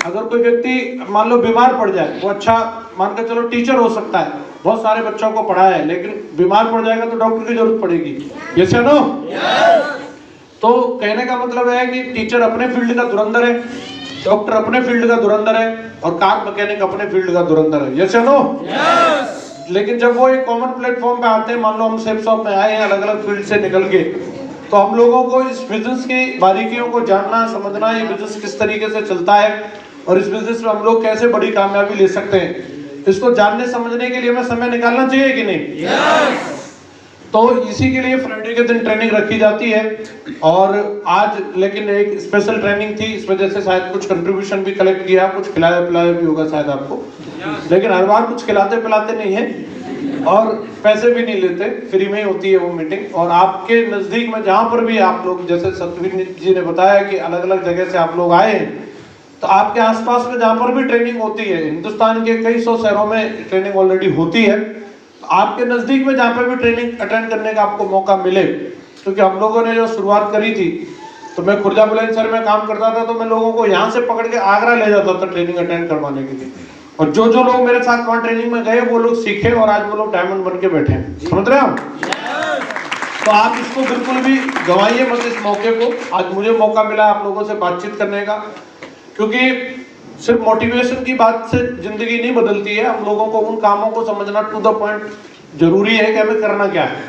अगर कोई व्यक्ति मान लो बीमार पड़ जाए, वो अच्छा मान के चलो टीचर हो सकता है, बहुत सारे बच्चों को पढ़ाया है, लेकिन बीमार पड़ जाएगा तो डॉक्टर की जरूरत पड़ेगी। यस या नो? तो कहने का मतलब है कि टीचर अपने फील्ड का धुरंधर है, डॉक्टर अपने फील्ड का धुरंधर है, और कार मैकेनिक अपने फील्ड का धुरंधर है। यस या नो? लेकिन जब वो एक कॉमन प्लेटफॉर्म पे आते हैं, मान लो हम सेफ शॉप में आए हैं अलग अलग फील्ड से निकल के, तो हम लोगों को इस बिजनेस की बारीकियों को जानना समझना, ये बिजनेस किस तरीके से चलता है और इस बिजनेस में हम लोग कैसे बड़ी कामयाबी ले सकते हैं, इसको जानने समझने के लिए हमें समय निकालना चाहिए कि नहीं? तो इसी के लिए फ्राइडे के दिन ट्रेनिंग रखी जाती है। और आज लेकिन एक स्पेशल ट्रेनिंग थी, इस वजह से शायद कुछ कंट्रीब्यूशन भी कलेक्ट किया, कुछ खिलाया पिलाया भी होगा शायद आपको, लेकिन हर बार कुछ खिलाते पिलाते नहीं है और पैसे भी नहीं लेते, फ्री में ही होती है वो मीटिंग। और आपके नजदीक में जहाँ पर भी आप लोग, जैसे सतवीर जी ने बताया कि अलग अलग जगह से आप लोग आए हैं, तो आपके आसपास में जहाँ पर भी ट्रेनिंग होती है, हिंदुस्तान के कई सौ शहरों में ट्रेनिंग ऑलरेडी होती है, आपके नजदीक में जहाँ पर भी ट्रेनिंग अटेंड करने का आपको मौका मिले, क्योंकि हम लोगों ने जो शुरुआत करी थी, तो मैं खुर्जा बुलंदशहर में काम करता था, तो मैं लोगों को यहाँ से पकड़ के आगरा ले जाता था ट्रेनिंग अटेंड करवाने के लिए, और जो जो लोग मेरे साथ वहाँ ट्रेनिंग में गए वो लोग सीखे और आज वो लोग डायमंड बन के बैठे हैं। समझ रहे हैं आप? तो आप इसको बिल्कुल भी गंवाइए मत इस मौके को। आज मुझे मौका मिला आप लोगों से बातचीत करने का, क्योंकि सिर्फ मोटिवेशन की बात से जिंदगी नहीं बदलती है, हम लोगों को उन कामों को समझना टू द पॉइंट जरूरी है कि हमें करना क्या है।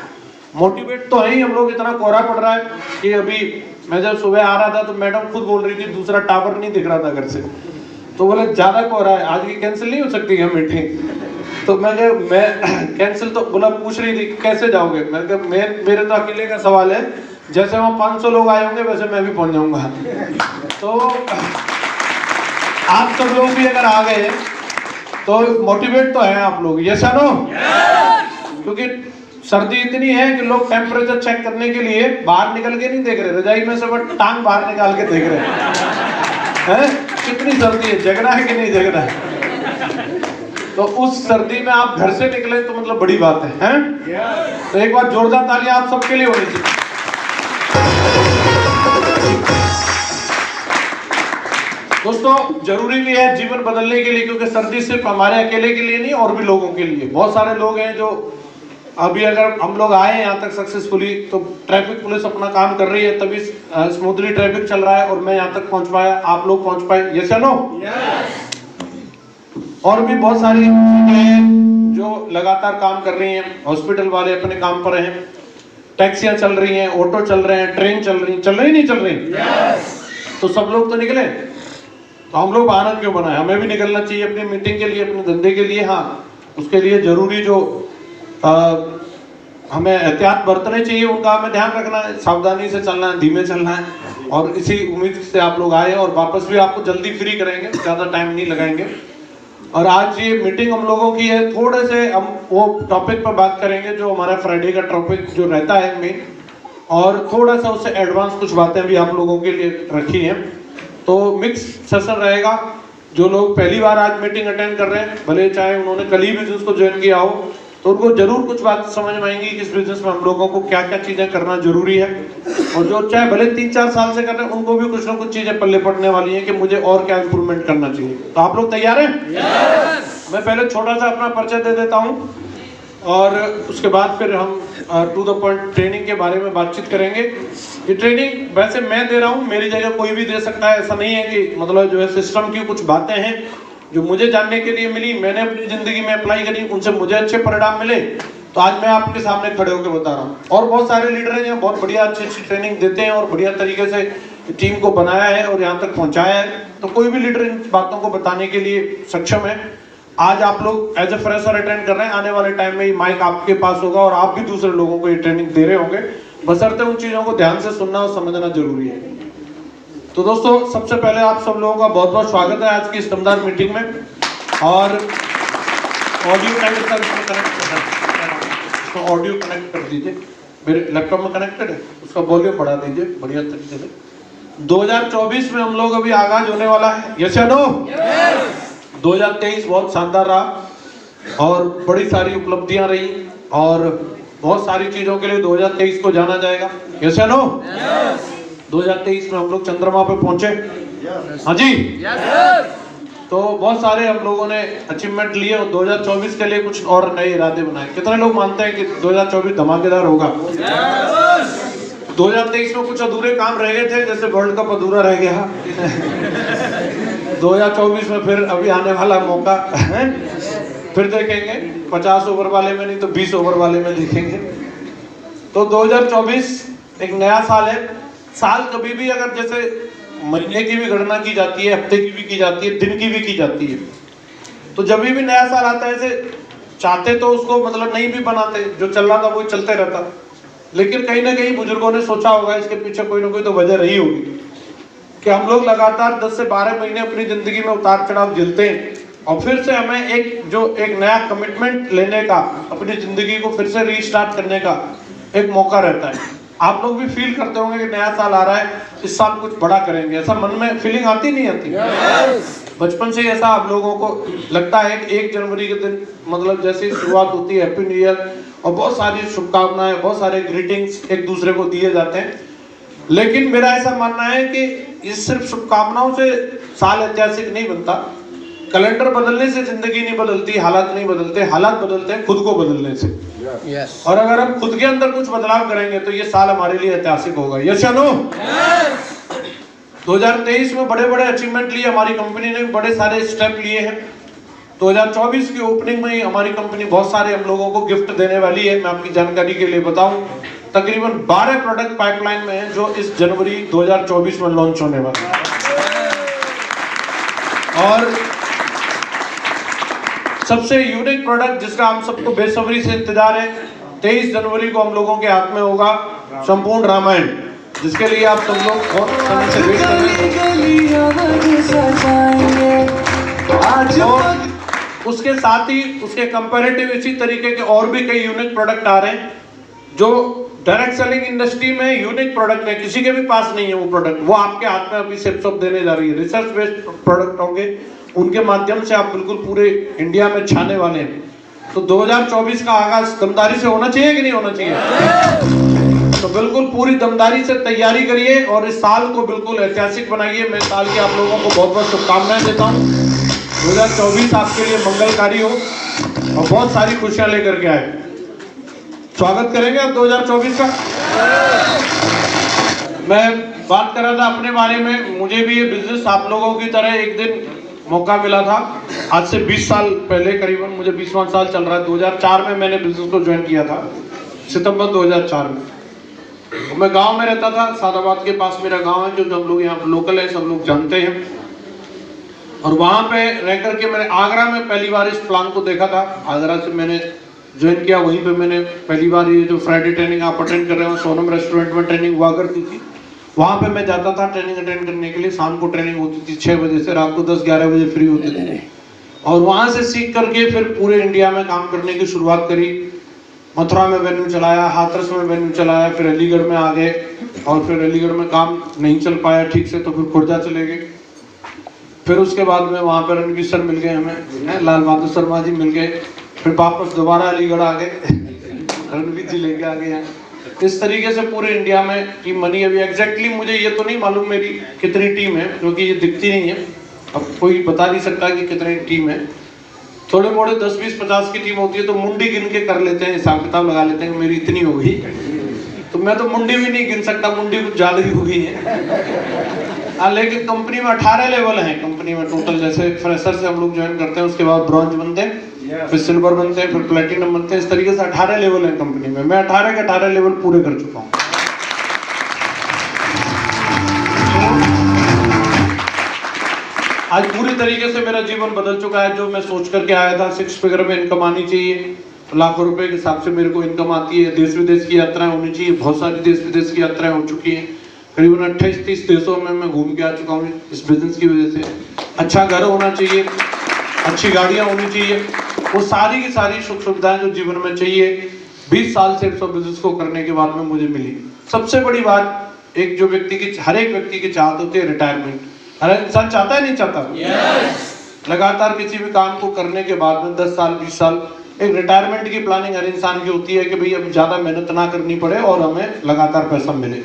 मोटिवेट तो है ही, हम लोग इतना कोहरा पड़ रहा है कि अभी मैं जब सुबह आ रहा था तो मैडम खुद बोल रही थी दूसरा टावर नहीं दिख रहा था घर से, तो बोले ज्यादा कोहरा है, आज की कैंसिल नहीं हो सकती है मीटिंग। तो मैं कैंसिल, तो बोला पूछ रही थी कैसे जाओगे, मैं मेरे तो अकेले का सवाल है, जैसे वहाँ 500 लोग आए होंगे वैसे मैं भी पहुंच जाऊंगा। तो आप सब लोग भी अगर आ गए तो मोटिवेट तो है आप लोग। यस या नो? क्योंकि सर्दी इतनी है कि लोग टेम्परेचर चेक करने के लिए बाहर निकल के नहीं देख रहे, रजाई में से वो टांग बाहर निकाल के देख रहे हैं कितनी सर्दी है, जगना है कि नहीं जगना है। तो उस सर्दी में आप घर से निकले तो मतलब बड़ी बात है, हैं? तो एक बार जोरदार तालियां आप सबके लिए होनी चाहिए। दोस्तों जरूरी भी है जीवन बदलने के लिए, क्योंकि सर्दी सिर्फ हमारे अकेले के लिए नहीं और भी लोगों के लिए, बहुत सारे लोग हैं जो अभी अगर हम लोग आए यहाँ तक सक्सेसफुली, तो ट्रैफिक पुलिस अपना काम कर रही है, तभी स्मूथली ट्रैफिक चल रहा है और मैं यहाँ तक पहुँच पाया, आप लोग पहुँच पाए। यस या नो? और भी बहुत सारी हैं जो लगातार काम कर रही हैं, हॉस्पिटल वाले अपने काम पर हैं, टैक्सियां चल रही हैं, ऑटो चल रहे हैं, ट्रेन चल रही नहीं चल रही? तो सब लोग तो निकले, तो हम लोग बहाना क्यों बनाए, हमें भी निकलना चाहिए अपनी मीटिंग के लिए, अपने धंधे के लिए। हाँ, उसके लिए जरूरी जो हमें एहतियात बरतने चाहिए उनका हमें ध्यान रखना है, सावधानी से चलना है, धीमे चलना है, और इसी उम्मीद से आप लोग आए और वापस भी आपको जल्दी फ्री करेंगे, ज़्यादा टाइम नहीं लगाएंगे। और आज ये मीटिंग हम लोगों की है, थोड़े से हम वो टॉपिक पर बात करेंगे जो हमारा फ्राइडे का टॉपिक जो रहता है मेन, और थोड़ा सा उससे एडवांस कुछ बातें भी आप लोगों के लिए रखी हैं। तो मिक्स सेशन रहेगा, जो लोग पहली बार आज मीटिंग अटेंड कर रहे हैं, भले चाहे उन्होंने कल ही बिजनेस को ज्वाइन किया हो, तो उनको जरूर कुछ बात समझ में आएंगी कि इस बिजनेस में हम लोगों को क्या क्या चीजें करना जरूरी है, और जो चाहे भले 3-4 साल से कर रहे हैं उनको भी कुछ ना कुछ चीजें पल्ले पड़ने वाली हैं कि मुझे और क्या इंप्रूवमेंट करना चाहिए। तो आप लोग तैयार हैं? मैं पहले छोटा सा अपना परिचय दे देता हूँ और उसके बाद फिर हम टू द पॉइंट ट्रेनिंग के बारे में बातचीत करेंगे। ये ट्रेनिंग वैसे मैं दे रहा हूँ, मेरी जगह कोई भी दे सकता है, ऐसा नहीं है कि मतलब जो है सिस्टम की कुछ बातें हैं जो मुझे जानने के लिए मिली, मैंने अपनी जिंदगी में अप्लाई करी, उनसे मुझे अच्छे परिणाम मिले, तो आज मैं आपके सामने खड़े होकर बता रहा हूँ। और बहुत सारे लीडर हैं जो बहुत बढ़िया अच्छी ट्रेनिंग देते हैं और बढ़िया तरीके से टीम को बनाया है और यहाँ तक पहुँचाया है, तो कोई भी लीडर इन बातों को बताने के लिए सक्षम है। आज आप लोग एज ए फ्रेशर अटेंड कर रहे हैं, आने वाले टाइम में ये माइक आपके पास होगा और आप भी दूसरे लोगों को ये ट्रेनिंग दे रहे होंगे, बशर्ते उन चीज़ों को ध्यान से सुनना और समझना जरूरी है। तो दोस्तों सबसे पहले आप सब लोगों का बहुत बहुत स्वागत है आज की इस दमदार मीटिंग में। और ऑडियो कनेक्ट कर दीजिए, मेरे लैपटॉप में कनेक्टेड है, उसका वॉल्यूम बढ़ा दीजिए बढ़िया तरीके से। 2024 में हम लोग अभी आगाज होने वाला है, यस या नो? 2023 बहुत शानदार रहा और बड़ी सारी उपलब्धियां रही और बहुत सारी चीजों के लिए 2023 को जाना जाएगा, यस या नो? 2023 में हम लोग चंद्रमा पे पहुंचे, हाँ जी, तो बहुत सारे हम लोगों ने अचीवमेंट लिए और 2024 के लिए कुछ और नए इरादे बनाए। कितने लोग मानते हैं कि 2024 धमाकेदार होगा? 2023 में कुछ अधूरे काम रह गए थे, जैसे वर्ल्ड कप अधूरा रह गया 2024 में फिर अभी आने वाला मौका है, फिर देखेंगे 50 ओवर वाले में नहीं तो 20 ओवर वाले में देखेंगे। तो 2024 एक नया साल है। साल कभी भी अगर जैसे महीने की भी गणना की जाती है, हफ्ते की भी की जाती है, दिन की भी की जाती है, तो जब भी नया साल आता है ऐसे चाहते तो उसको मतलब नहीं भी बनाते, जो चल रहा था वो चलते रहता, लेकिन कहीं ना कहीं बुजुर्गों ने सोचा होगा इसके पीछे कोई ना कोई तो वजह रही होगी कि हम लोग लगातार 10 से 12 महीने अपनी जिंदगी में उतार चढ़ाव झेलते हैं और फिर से हमें एक नया कमिटमेंट लेने का, अपनी जिंदगी को फिर से रीस्टार्ट करने का एक मौका रहता है। आप लोग भी फील करते होंगे कि नया साल आ रहा है, इस साल कुछ बड़ा करेंगे, ऐसा मन में फीलिंग आती नहीं आती? बचपन से ऐसा आप लोगों को लगता है कि 1 जनवरी के दिन मतलब जैसे शुरुआत होती है, हैप्पी न्यू ईयर, और बहुत सारी शुभकामनाएं, बहुत सारे ग्रीटिंग्स एक दूसरे को दिए जाते हैं। लेकिन मेरा ऐसा मानना है कि इस सिर्फ शुभकामनाओं से साल ऐतिहासिक नहीं बनता। कैलेंडर बदलने से जिंदगी नहीं बदलती, हालात नहीं बदलते, हालात बदलते हैं खुद को बदलने से। और अगर हम खुद के अंदर कुछ बदलाव करेंगे तो ये साल हमारे लिए ऐतिहासिक होगा। यस या नो? 2023 में बड़े बड़े अचीवमेंट लिए हमारी कंपनी ने, बड़े सारे स्टेप लिए हैं। 2024 की ओपनिंग में ही हमारी कंपनी बहुत सारे हम लोगों को गिफ्ट देने वाली है। मैं आपकी जानकारी के लिए बताऊं, तकरीबन 12 प्रोडक्ट पाइपलाइन में हैं जो इस जनवरी 2024 में लॉन्च होने वाले हैं। और सबसे यूनिक प्रोडक्ट जिसका हम सबको बेसब्री से इंतजार है, 23 जनवरी को हम लोगों के हाथ में होगा संपूर्ण रामायण, जिसके लिए आप सब लोग बहुत समय से वेट कर रहे हैं। और उसके साथ ही उसके कंपैरेटिव इसी तरीके के और भी कई यूनिक प्रोडक्ट आ रहे हैं जो डायरेक्ट सेलिंग इंडस्ट्री में यूनिक प्रोडक्ट है, किसी के भी पास नहीं है वो प्रोडक्ट, वो आपके हाथ में अभी सेप्सॉप देने जा रही है। रिसर्च बेस्ड प्रोडक्ट होंगे, उनके माध्यम से आप बिल्कुल पूरे इंडिया में छाने वाले हैं। तो 2024 का आगाज दमदारी से होना चाहिए कि नहीं होना चाहिए? तो बिल्कुल पूरी दमदारी से तैयारी करिए और इस साल को बिल्कुल ऐतिहासिक बनाइए। मैं साल की आप लोगों को बहुत बहुत शुभकामनाएं देता हूँ। 2024 आपके लिए मंगलकारी हो और बहुत सारी खुशियां लेकर के आए। स्वागत करेंगे आप 2024 का। मैं बात कर रहा था अपने बारे में, मुझे भी ये बिजनेस आप लोगों की तरह एक दिन मौका मिला था। आज से 20 साल पहले, करीबन मुझे 20वां साल चल रहा है। 2004 में मैंने बिजनेस को ज्वाइन किया था, सितंबर 2004 में। तो मैं गांव में रहता था, सादाबाद के पास मेरा गांव है, जो हम लोग यहाँ लोकल है, सब लोग जानते हैं। और वहाँ पे रह करके मैंने आगरा में पहली बार इस प्लान को देखा था। आगरा से मैंने ज्वाइन किया, वहीं पे मैंने पहली बार ये जो फ्राइडे ट्रेनिंग आप अटेंड कर रहे हो, सोनम रेस्टोरेंट में ट्रेनिंग हुआ करती थी, वहाँ पे मैं जाता था ट्रेनिंग अटेंड करने के लिए। शाम को ट्रेनिंग होती थी 6 बजे से, रात को 10-11 बजे फ्री होते थे। और वहाँ से सीख करके फिर पूरे इंडिया में काम करने की शुरुआत करी। मथुरा में वेन्यू चलाया, हाथरस में वेन्यू चलाया, फिर अलीगढ़ में आ गए। और फिर अलीगढ़ में काम नहीं चल पाया ठीक से, तो फिर खुर्जा चले गए। फिर उसके बाद में वहाँ पर रणवीर सर मिल गए हमें, लाल बहादुर शर्मा जी मिल गए। फिर वापस दोबारा अलीगढ़ आ गए, रणवीर जी लेके आ गए हैं। इस तरीके से पूरे इंडिया में टीम बनी। अभी एग्जैक्टली मुझे ये तो नहीं मालूम मेरी कितनी टीम है, क्योंकि ये दिखती नहीं है, अब कोई बता नहीं सकता कि कितनी टीम है। थोड़े मोड़े 10, 20, 50 की टीम होती है तो मुंडी गिन के कर लेते हैं, हिसाब किताब लगा लेते हैं मेरी इतनी हो गई। तो मैं तो मुंडी भी नहीं गिन सकता, मुंडी कुछ ज्यादा ही हो गई है। लेकिन कंपनी में 18 लेवल हैं कंपनी में टोटल। जैसे फ्रेशर से हम लोग ज्वाइन करते हैं, उसके बाद ब्रॉन्ज बनते हैं, फिर सिल्वर बनते हैं, फिर प्लेटिनम बनते हैं। इस तरीके से 18 लेवल है कंपनी में। मैं 18 के 18 लेवल पूरे कर चुका हूँ। आज पूरी तरीके से मेरा जीवन बदल चुका है। जो मैं सोच करके आया था 6 फिगर में इनकम आनी चाहिए, लाखों रुपए के हिसाब से मेरे को इनकम आती है। देश विदेश की यात्राएं होनी चाहिए, बहुत सारी देश विदेश की यात्राएं हो चुकी हैं। करीबन 28-30 देशों में मैं घूम के आ चुका हूँ इस बिजनेस की वजह से। अच्छा घर होना चाहिए, अच्छी गाड़ियाँ होनी चाहिए, वो सारी की सारी सुख सुविधाएं जो जीवन में चाहिए 20 साल से बिजनेस को करने के बाद में मुझे मिली। सबसे बड़ी बात, एक जो व्यक्ति की, हर एक व्यक्ति की चाहत होती है रिटायरमेंट। हर इंसान चाहता है, नहीं चाहता? yes. लगातार किसी भी काम को करने के बाद में 10 साल 20 साल एक रिटायरमेंट की प्लानिंग हर इंसान की होती है कि भाई अब ज्यादा मेहनत ना करनी पड़े और हमें लगातार पैसा मिले।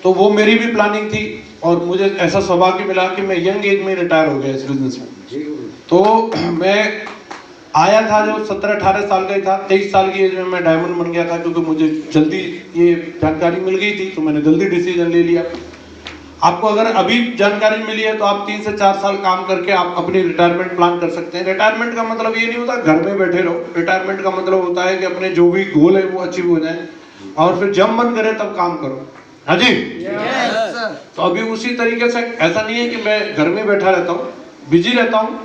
तो वो मेरी भी प्लानिंग थी और मुझे ऐसा सौभाग्य मिला कि मैं यंग एज में रिटायर हो गया इस बिजनेस में। तो मैं आया था जब 17-18 साल का ही था, 23 साल की एज में मैं डायमंड बन गया था, क्योंकि मुझे जल्दी ये जानकारी मिल गई थी तो मैंने जल्दी डिसीजन ले लिया। आपको अगर अभी जानकारी मिली है तो आप 3 से 4 साल काम करके आप अपनी रिटायरमेंट प्लान कर सकते हैं। रिटायरमेंट का मतलब ये नहीं होता घर में बैठे रहो, रिटायरमेंट का मतलब होता है कि अपने जो भी गोल है वो अचीव हो जाए और फिर जब मन करे तब काम करो। हाँ जी, तो अभी उसी तरीके से ऐसा नहीं है कि मैं घर में बैठा रहता हूँ, बिजी रहता हूँ,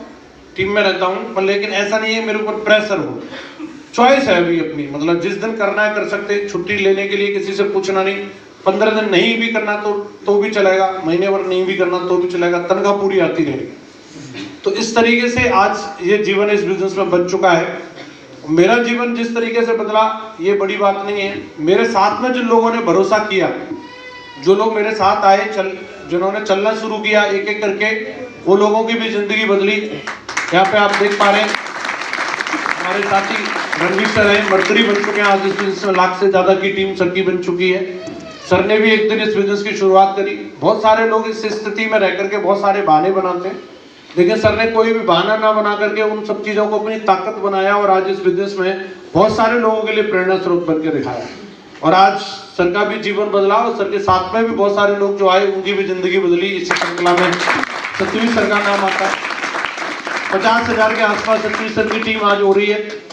टीम में रहता हूँ, पर लेकिन ऐसा नहीं है मेरे ऊपर प्रेशर हो। चॉइस है अभी अपनी, मतलब जिस दिन करना है कर सकते, छुट्टी लेने के लिए किसी से पूछना नहीं, 15 दिन नहीं भी करना तो भी चलेगा, महीने भर नहीं भी करना तो भी चलेगा, तनख्वाह पूरी आती रहेगी। तो इस तरीके से आज ये जीवन इस बिजनेस में बन चुका है। मेरा जीवन जिस तरीके से बदला ये बड़ी बात नहीं है, मेरे साथ में जिन लोगों ने भरोसा किया, जो लोग मेरे साथ आए, जिन्होंने चलना शुरू किया एक एक करके, वो लोगों की भी जिंदगी बदली। यहाँ पे आप देख पा रहे हैं हमारे साथी रणवीर सर हैं, मर्करी बन चुके हैं, आज इस बिजनेस में लाख से ज्यादा की टीम सर की बन चुकी है। सर ने भी एक दिन इस बिजनेस की शुरुआत करी। बहुत सारे लोग इस स्थिति में रह करके बहुत सारे बहाने बनाते हैं, लेकिन सर ने कोई भी बहाना ना बना करके उन सब चीजों को अपनी ताकत बनाया और आज इस बिजनेस में बहुत सारे लोगों के लिए प्रेरणा स्रोत बन के दिखाया। और आज सर का भी जीवन बदला और सर के साथ में भी बहुत सारे लोग जो आए उनकी भी जिंदगी बदली। इसी श्रृंखला में सतवीं सर का नाम आता है। 50,000 के आसपास सतवीं सर की टीम आज हो रही है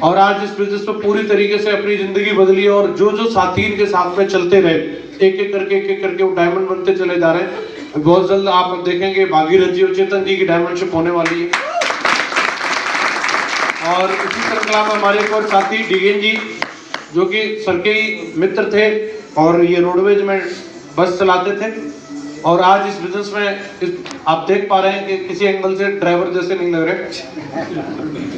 और आज इस बिजनेस में पूरी तरीके से अपनी जिंदगी बदली। और जो जो साथी इनके साथ में चलते रहे, एक एक करके वो डायमंड बनते चले जा रहे हैं। बहुत जल्द आप देखेंगे भागीरथ जी और चेतन जी की डायमंडशिप होने वाली है। और इसी श्रृंखला में हमारे एक और साथी डिगेन जी, जो कि सर के ही मित्र थे और ये रोडवेज में बस चलाते थे और आज इस बिजनेस में आप देख पा रहे हैं कि किसी एंगल से ड्राइवर जैसे नहीं लग रहे,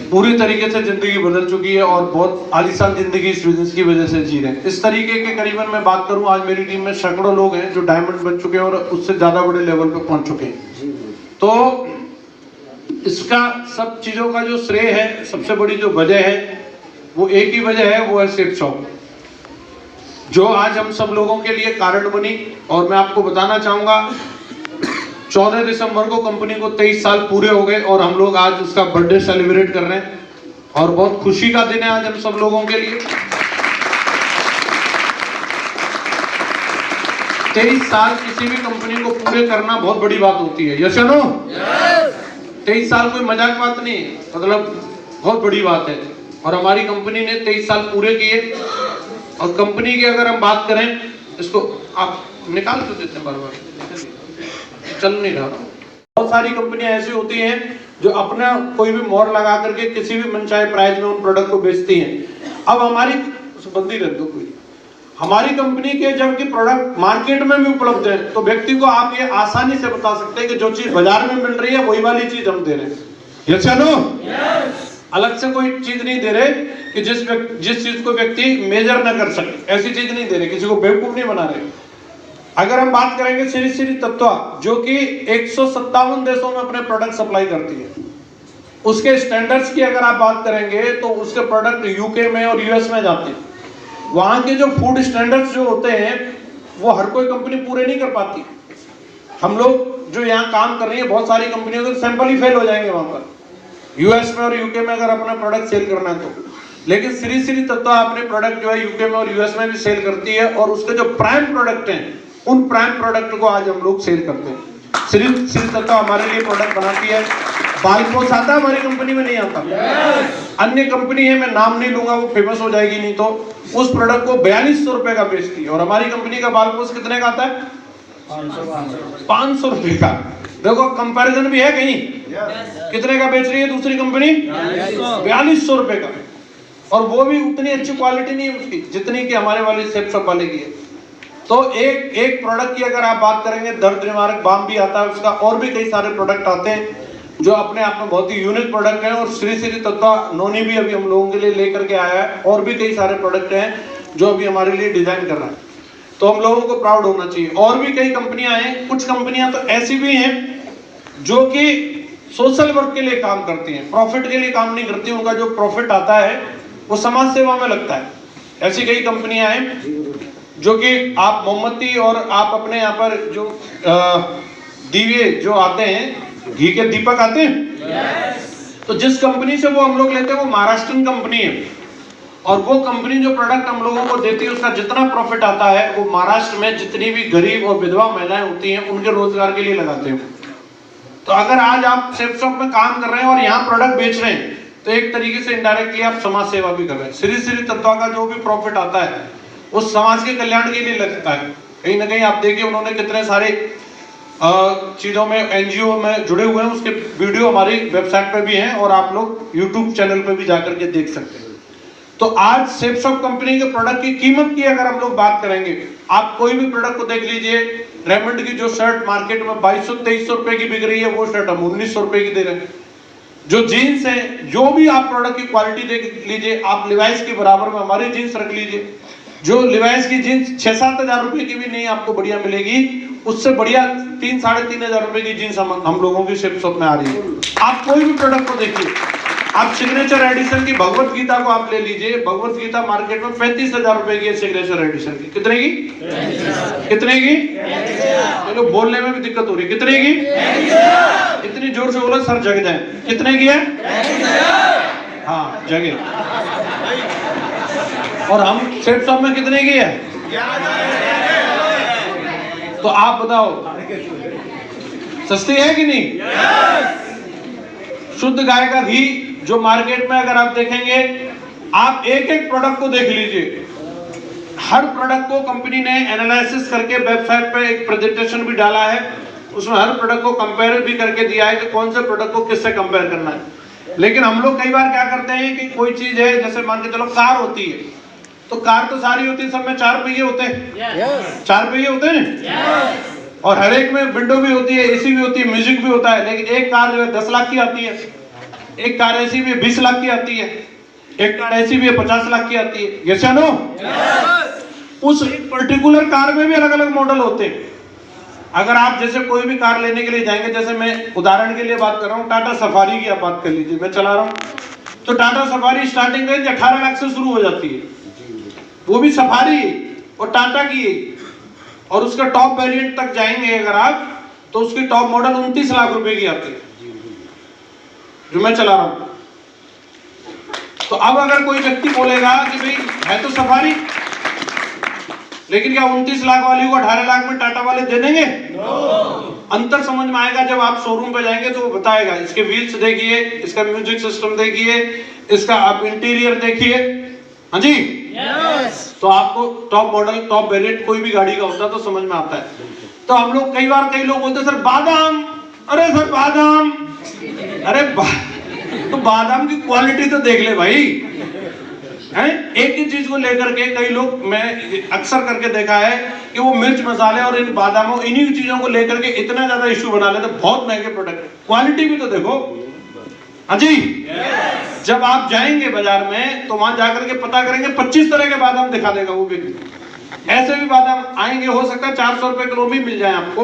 पूरी तरीके से जिंदगी बदल चुकी है और बहुत आलीशान जिंदगी इस बिजनेस की वजह से जी रहे हैं। इस तरीके के करीबन मैं बात करूं, आज मेरी टीम में सैकड़ों लोग हैं जो डायमंड बन चुके हैं और उससे ज्यादा बड़े लेवल पर पहुंच चुके हैं। तो इसका सब चीजों का जो श्रेय है, सबसे बड़ी जो वजह है वो एक ही वजह है, वो है सेफ शॉप, जो आज हम सब लोगों के लिए कारण बनी। और मैं आपको बताना चाहूंगा 14 दिसंबर को कंपनी को 23 साल पूरे हो गए और हम लोग आज उसका बर्थडे सेलिब्रेट कर रहे हैं और बहुत खुशी का दिन है आज हम सब लोगों के लिए। 23 साल किसी भी कंपनी को पूरे करना बहुत बड़ी बात होती है, यस या नो? 23 साल कोई मजाक बात नहीं है, मतलब बहुत बड़ी बात है। और हमारी कंपनी ने 23 साल पूरे किए। और कंपनी की अगर हम बात करें, इसको आप निकाल तो देते हैं, बार बार चल नहीं रहा। बहुत सारी कंपनियां ऐसी होती हैं जो अपना कोई भी मोहर लगा करके किसी भी मनचाहे प्राइस में उन प्रोडक्ट को बेचती हैं। अब हमारी बंदी रख दो कोई, हमारी कंपनी के जबकि प्रोडक्ट मार्केट में भी उपलब्ध है तो व्यक्ति को आप ये आसानी से बता सकते हैं कि जो चीज बाजार में मिल रही है वही वाली चीज हम दे रहे हैं, यस या नो? अलग से कोई चीज नहीं दे रहे कि जिस चीज को व्यक्ति मेजर ना कर सके, ऐसी चीज नहीं दे रहे, किसी को बेवकूफ नहीं बना रहे। अगर हम बात करेंगे श्री श्री तत्वा, जो कि 157 देशों में अपने प्रोडक्ट सप्लाई करती है, उसके स्टैंडर्ड्स की अगर आप बात करेंगे तो उसके प्रोडक्ट यूके में और यूएस में जाते हैं। वहां के जो फूड स्टैंडर्ड्स जो होते हैं वो हर कोई कंपनी पूरे नहीं कर पाती। हम लोग जो यहाँ काम कर रही है, बहुत सारी कंपनियों के सैंपल ही फेल हो जाएंगे वहां पर, यूएस में और यूके में अगर अपना प्रोडक्ट सेल करना है तो। लेकिन श्री श्री तत्वा अपने प्रोडक्ट जो है यूके में और यूएस में भी सेल करती है और उसके जो प्राइम प्रोडक्ट हैं उन प्राइम प्रोडक्ट को आज हम लोग सेल करते हैं। श्री श्री तत्वा हमारे लिए प्रोडक्ट बनाती है। बालपोस आता है हमारी कंपनी में, नहीं आता। अन्य कंपनी है, मैं नाम नहीं लूंगा, वो फेमस हो जाएगी नहीं तो, उस प्रोडक्ट को 4200 रुपए का बेचती है और हमारी कंपनी का बालपोस कितने का आता है? 500 रुपए का। देखो कंपैरिजन भी है कहीं, कितने का बेच रही है दूसरी कंपनी? 4200 रुपए का। और वो भी उतनी अच्छी क्वालिटी नहीं है उसकी जितनी कि हमारे वाले सेफ शॉप वाले की है। तो एक प्रोडक्ट की अगर आप बात करेंगे, दर्द निवारक बाम भी आता है उसका, और भी कई सारे प्रोडक्ट आते हैं जो अपने आप में बहुत ही यूनिक प्रोडक्ट हैं। और श्री श्री तत्वा नोनी भी अभी हम लोगों के लिए लेकर के आया है और भी कई सारे प्रोडक्ट हैं जो अभी हमारे लिए डिजाइन कर रहा है, तो हम लोगों को प्राउड होना चाहिए। और भी कई कंपनियां हैं, कुछ कंपनियां तो ऐसी भी हैं जो कि सोशल वर्क के लिए काम करती हैं, प्रॉफिट के लिए काम नहीं करती। उनका जो प्रॉफिट आता है वो समाज सेवा में लगता है, ऐसी कई कंपनियां हैं। जो कि आप मोमबत्ती और आप अपने यहाँ पर जो दीवे जो आते हैं, घी के दीपक आते हैं, तो जिस कंपनी से वो हम लोग लेते हैं वो महाराष्ट्रन कंपनी है, और वो कंपनी जो प्रोडक्ट हम लोगों को देती है उसका जितना प्रॉफिट आता है वो महाराष्ट्र में जितनी भी गरीब और विधवा महिलाएं होती हैं उनके रोजगार के लिए लगाते हैं। तो अगर आज आप सेफ शॉप में काम कर रहे हैं और यहाँ प्रोडक्ट बेच रहे हैं तो एक तरीके से इनडायरेक्टली आप समाज सेवा भी कर रहे हैं। श्री श्री तत्वा का जो भी प्रॉफिट आता है वो समाज के कल्याण के लिए लगता है। कहीं ना कहीं आप देखिए उन्होंने कितने सारे चीजों में एनजीओ में जुड़े हुए हैं, उसके वीडियो हमारी वेबसाइट पे भी हैं और आप लोग यूट्यूब चैनल पे भी जाकर के देख सकते हैं। तो आज सेफ शॉप कंपनी के प्रोडक्ट की कीमत की अगर हम लोग बात करेंगे, आप कोई भी प्रोडक्ट को देख लीजिए, रेमंड की जो शर्ट मार्केट में 2200-2300 रुपए की बिक रही है वो शर्ट हम 1900 रुपए की दे रहे हैं। जो जीन्स है, जो भी आप प्रोडक्ट की क्वालिटी देख लीजिए, आप लिवाइस के बराबर में हमारी जीन्स रख लीजिए, जो लिवाइस की जीन्स 6-7 हजार रुपए की भी नहीं आपको बढ़िया मिलेगी, उससे बढ़िया 3-3.5 हजार रुपए की जीन्स हम लोगों की सेफ शॉप में आ रही है। आप कोई भी प्रोडक्ट को देखिए, आप सिग्नेचर एडिशन की भगवत गीता को आप ले लीजिए, भगवत गीता मार्केट में 35,000 रुपए की है सिग्नेचर एडिशन की। कितने की? कितने की? चलो बोलने में भी दिक्कत हो रही, कितने की? इतनी जोर से बोलो सर जग जाए। कितने की है? हाँ जगे। और हम सेफ शॉप में कितने की है? तो आप बताओ सस्ती है कि नहीं? शुद्ध गाय का घी जो मार्केट में अगर आप देखेंगे, आप एक एक प्रोडक्ट को देख लीजिए, हर प्रोडक्ट को कंपनी ने एनालिसिस करके वेबसाइट पे एक प्रेजेंटेशन भी डाला है, उसमें हर प्रोडक्ट को कंपेयर भी करके दिया है कि कौन से प्रोडक्ट को किससे कंपेयर करना है। लेकिन हम लोग कई बार क्या करते हैं कि कोई चीज है, जैसे मान के चलो कार होती है, तो कार तो सारी होती है, सब में 4 पहिए होते हैं, 4 पहिए होते हैं, और हर एक में विंडो भी होती है, एसी भी होती है, म्यूजिक भी होता है। लेकिन एक कार जो है 10 लाख की आती है, एक कार ऐसी भी 20 लाख की आती है, एक कार ऐसी भी है 50 लाख की आती है। यस या नो? उस पर्टिकुलर कार में भी अलग अलग मॉडल होते हैं। अगर आप जैसे कोई भी कार लेने के लिए जाएंगे, जैसे मैं उदाहरण के लिए बात कर रहा हूँ, टाटा सफारी की आप बात कर लीजिए, मैं चला रहा हूँ, तो Tata safari starting range 18 lakh से शुरू हो जाती है, वो भी सफारी और टाटा की, और उसका टॉप वेरिएंट तक जाएंगे अगर आप, तो उसकी टॉप मॉडल 29 लाख रुपए की आती है, जो मैं चला रहा हूं। तो अब अगर कोई व्यक्ति बोलेगा कि भाई है तो सफारी, लेकिन क्या 29 लाख वाली को 18 लाख में टाटा वाले दे देंगे? अंतर समझ में आएगा जब आप शोरूम पे जाएंगे तो वो बताएगा। इसके व्हील्स देखिए, इसका म्यूजिक सिस्टम देखिए, इसका आप इंटीरियर देखिए, हाँ जी, तो आपको टॉप मॉडल टॉप वेरिएंट कोई भी गाड़ी का होता है तो समझ में आता है। तो हम लोग कई लोग बोलते हैं सर बादाम, अरे सर बादाम, अरे तो बादाम की क्वालिटी तो देख ले भाई, हैं? एक ही चीज को लेकर के कई लोग, मैं अक्सर करके देखा है कि वो मिर्च मसाले और इन बादामों इन्हीं चीजों को लेकर के इतना ज्यादा इश्यू बना लेते, बहुत महंगे प्रोडक्ट है, क्वालिटी भी तो देखो। हाँ जी, जब आप जाएंगे बाजार में तो वहां जाकर के पता करेंगे 25 तरह के बादाम दिखा देगा वो भी। ऐसे भी बादाम आएंगे, हो सकता है 400 रुपए किलो भी मिल जाए आपको,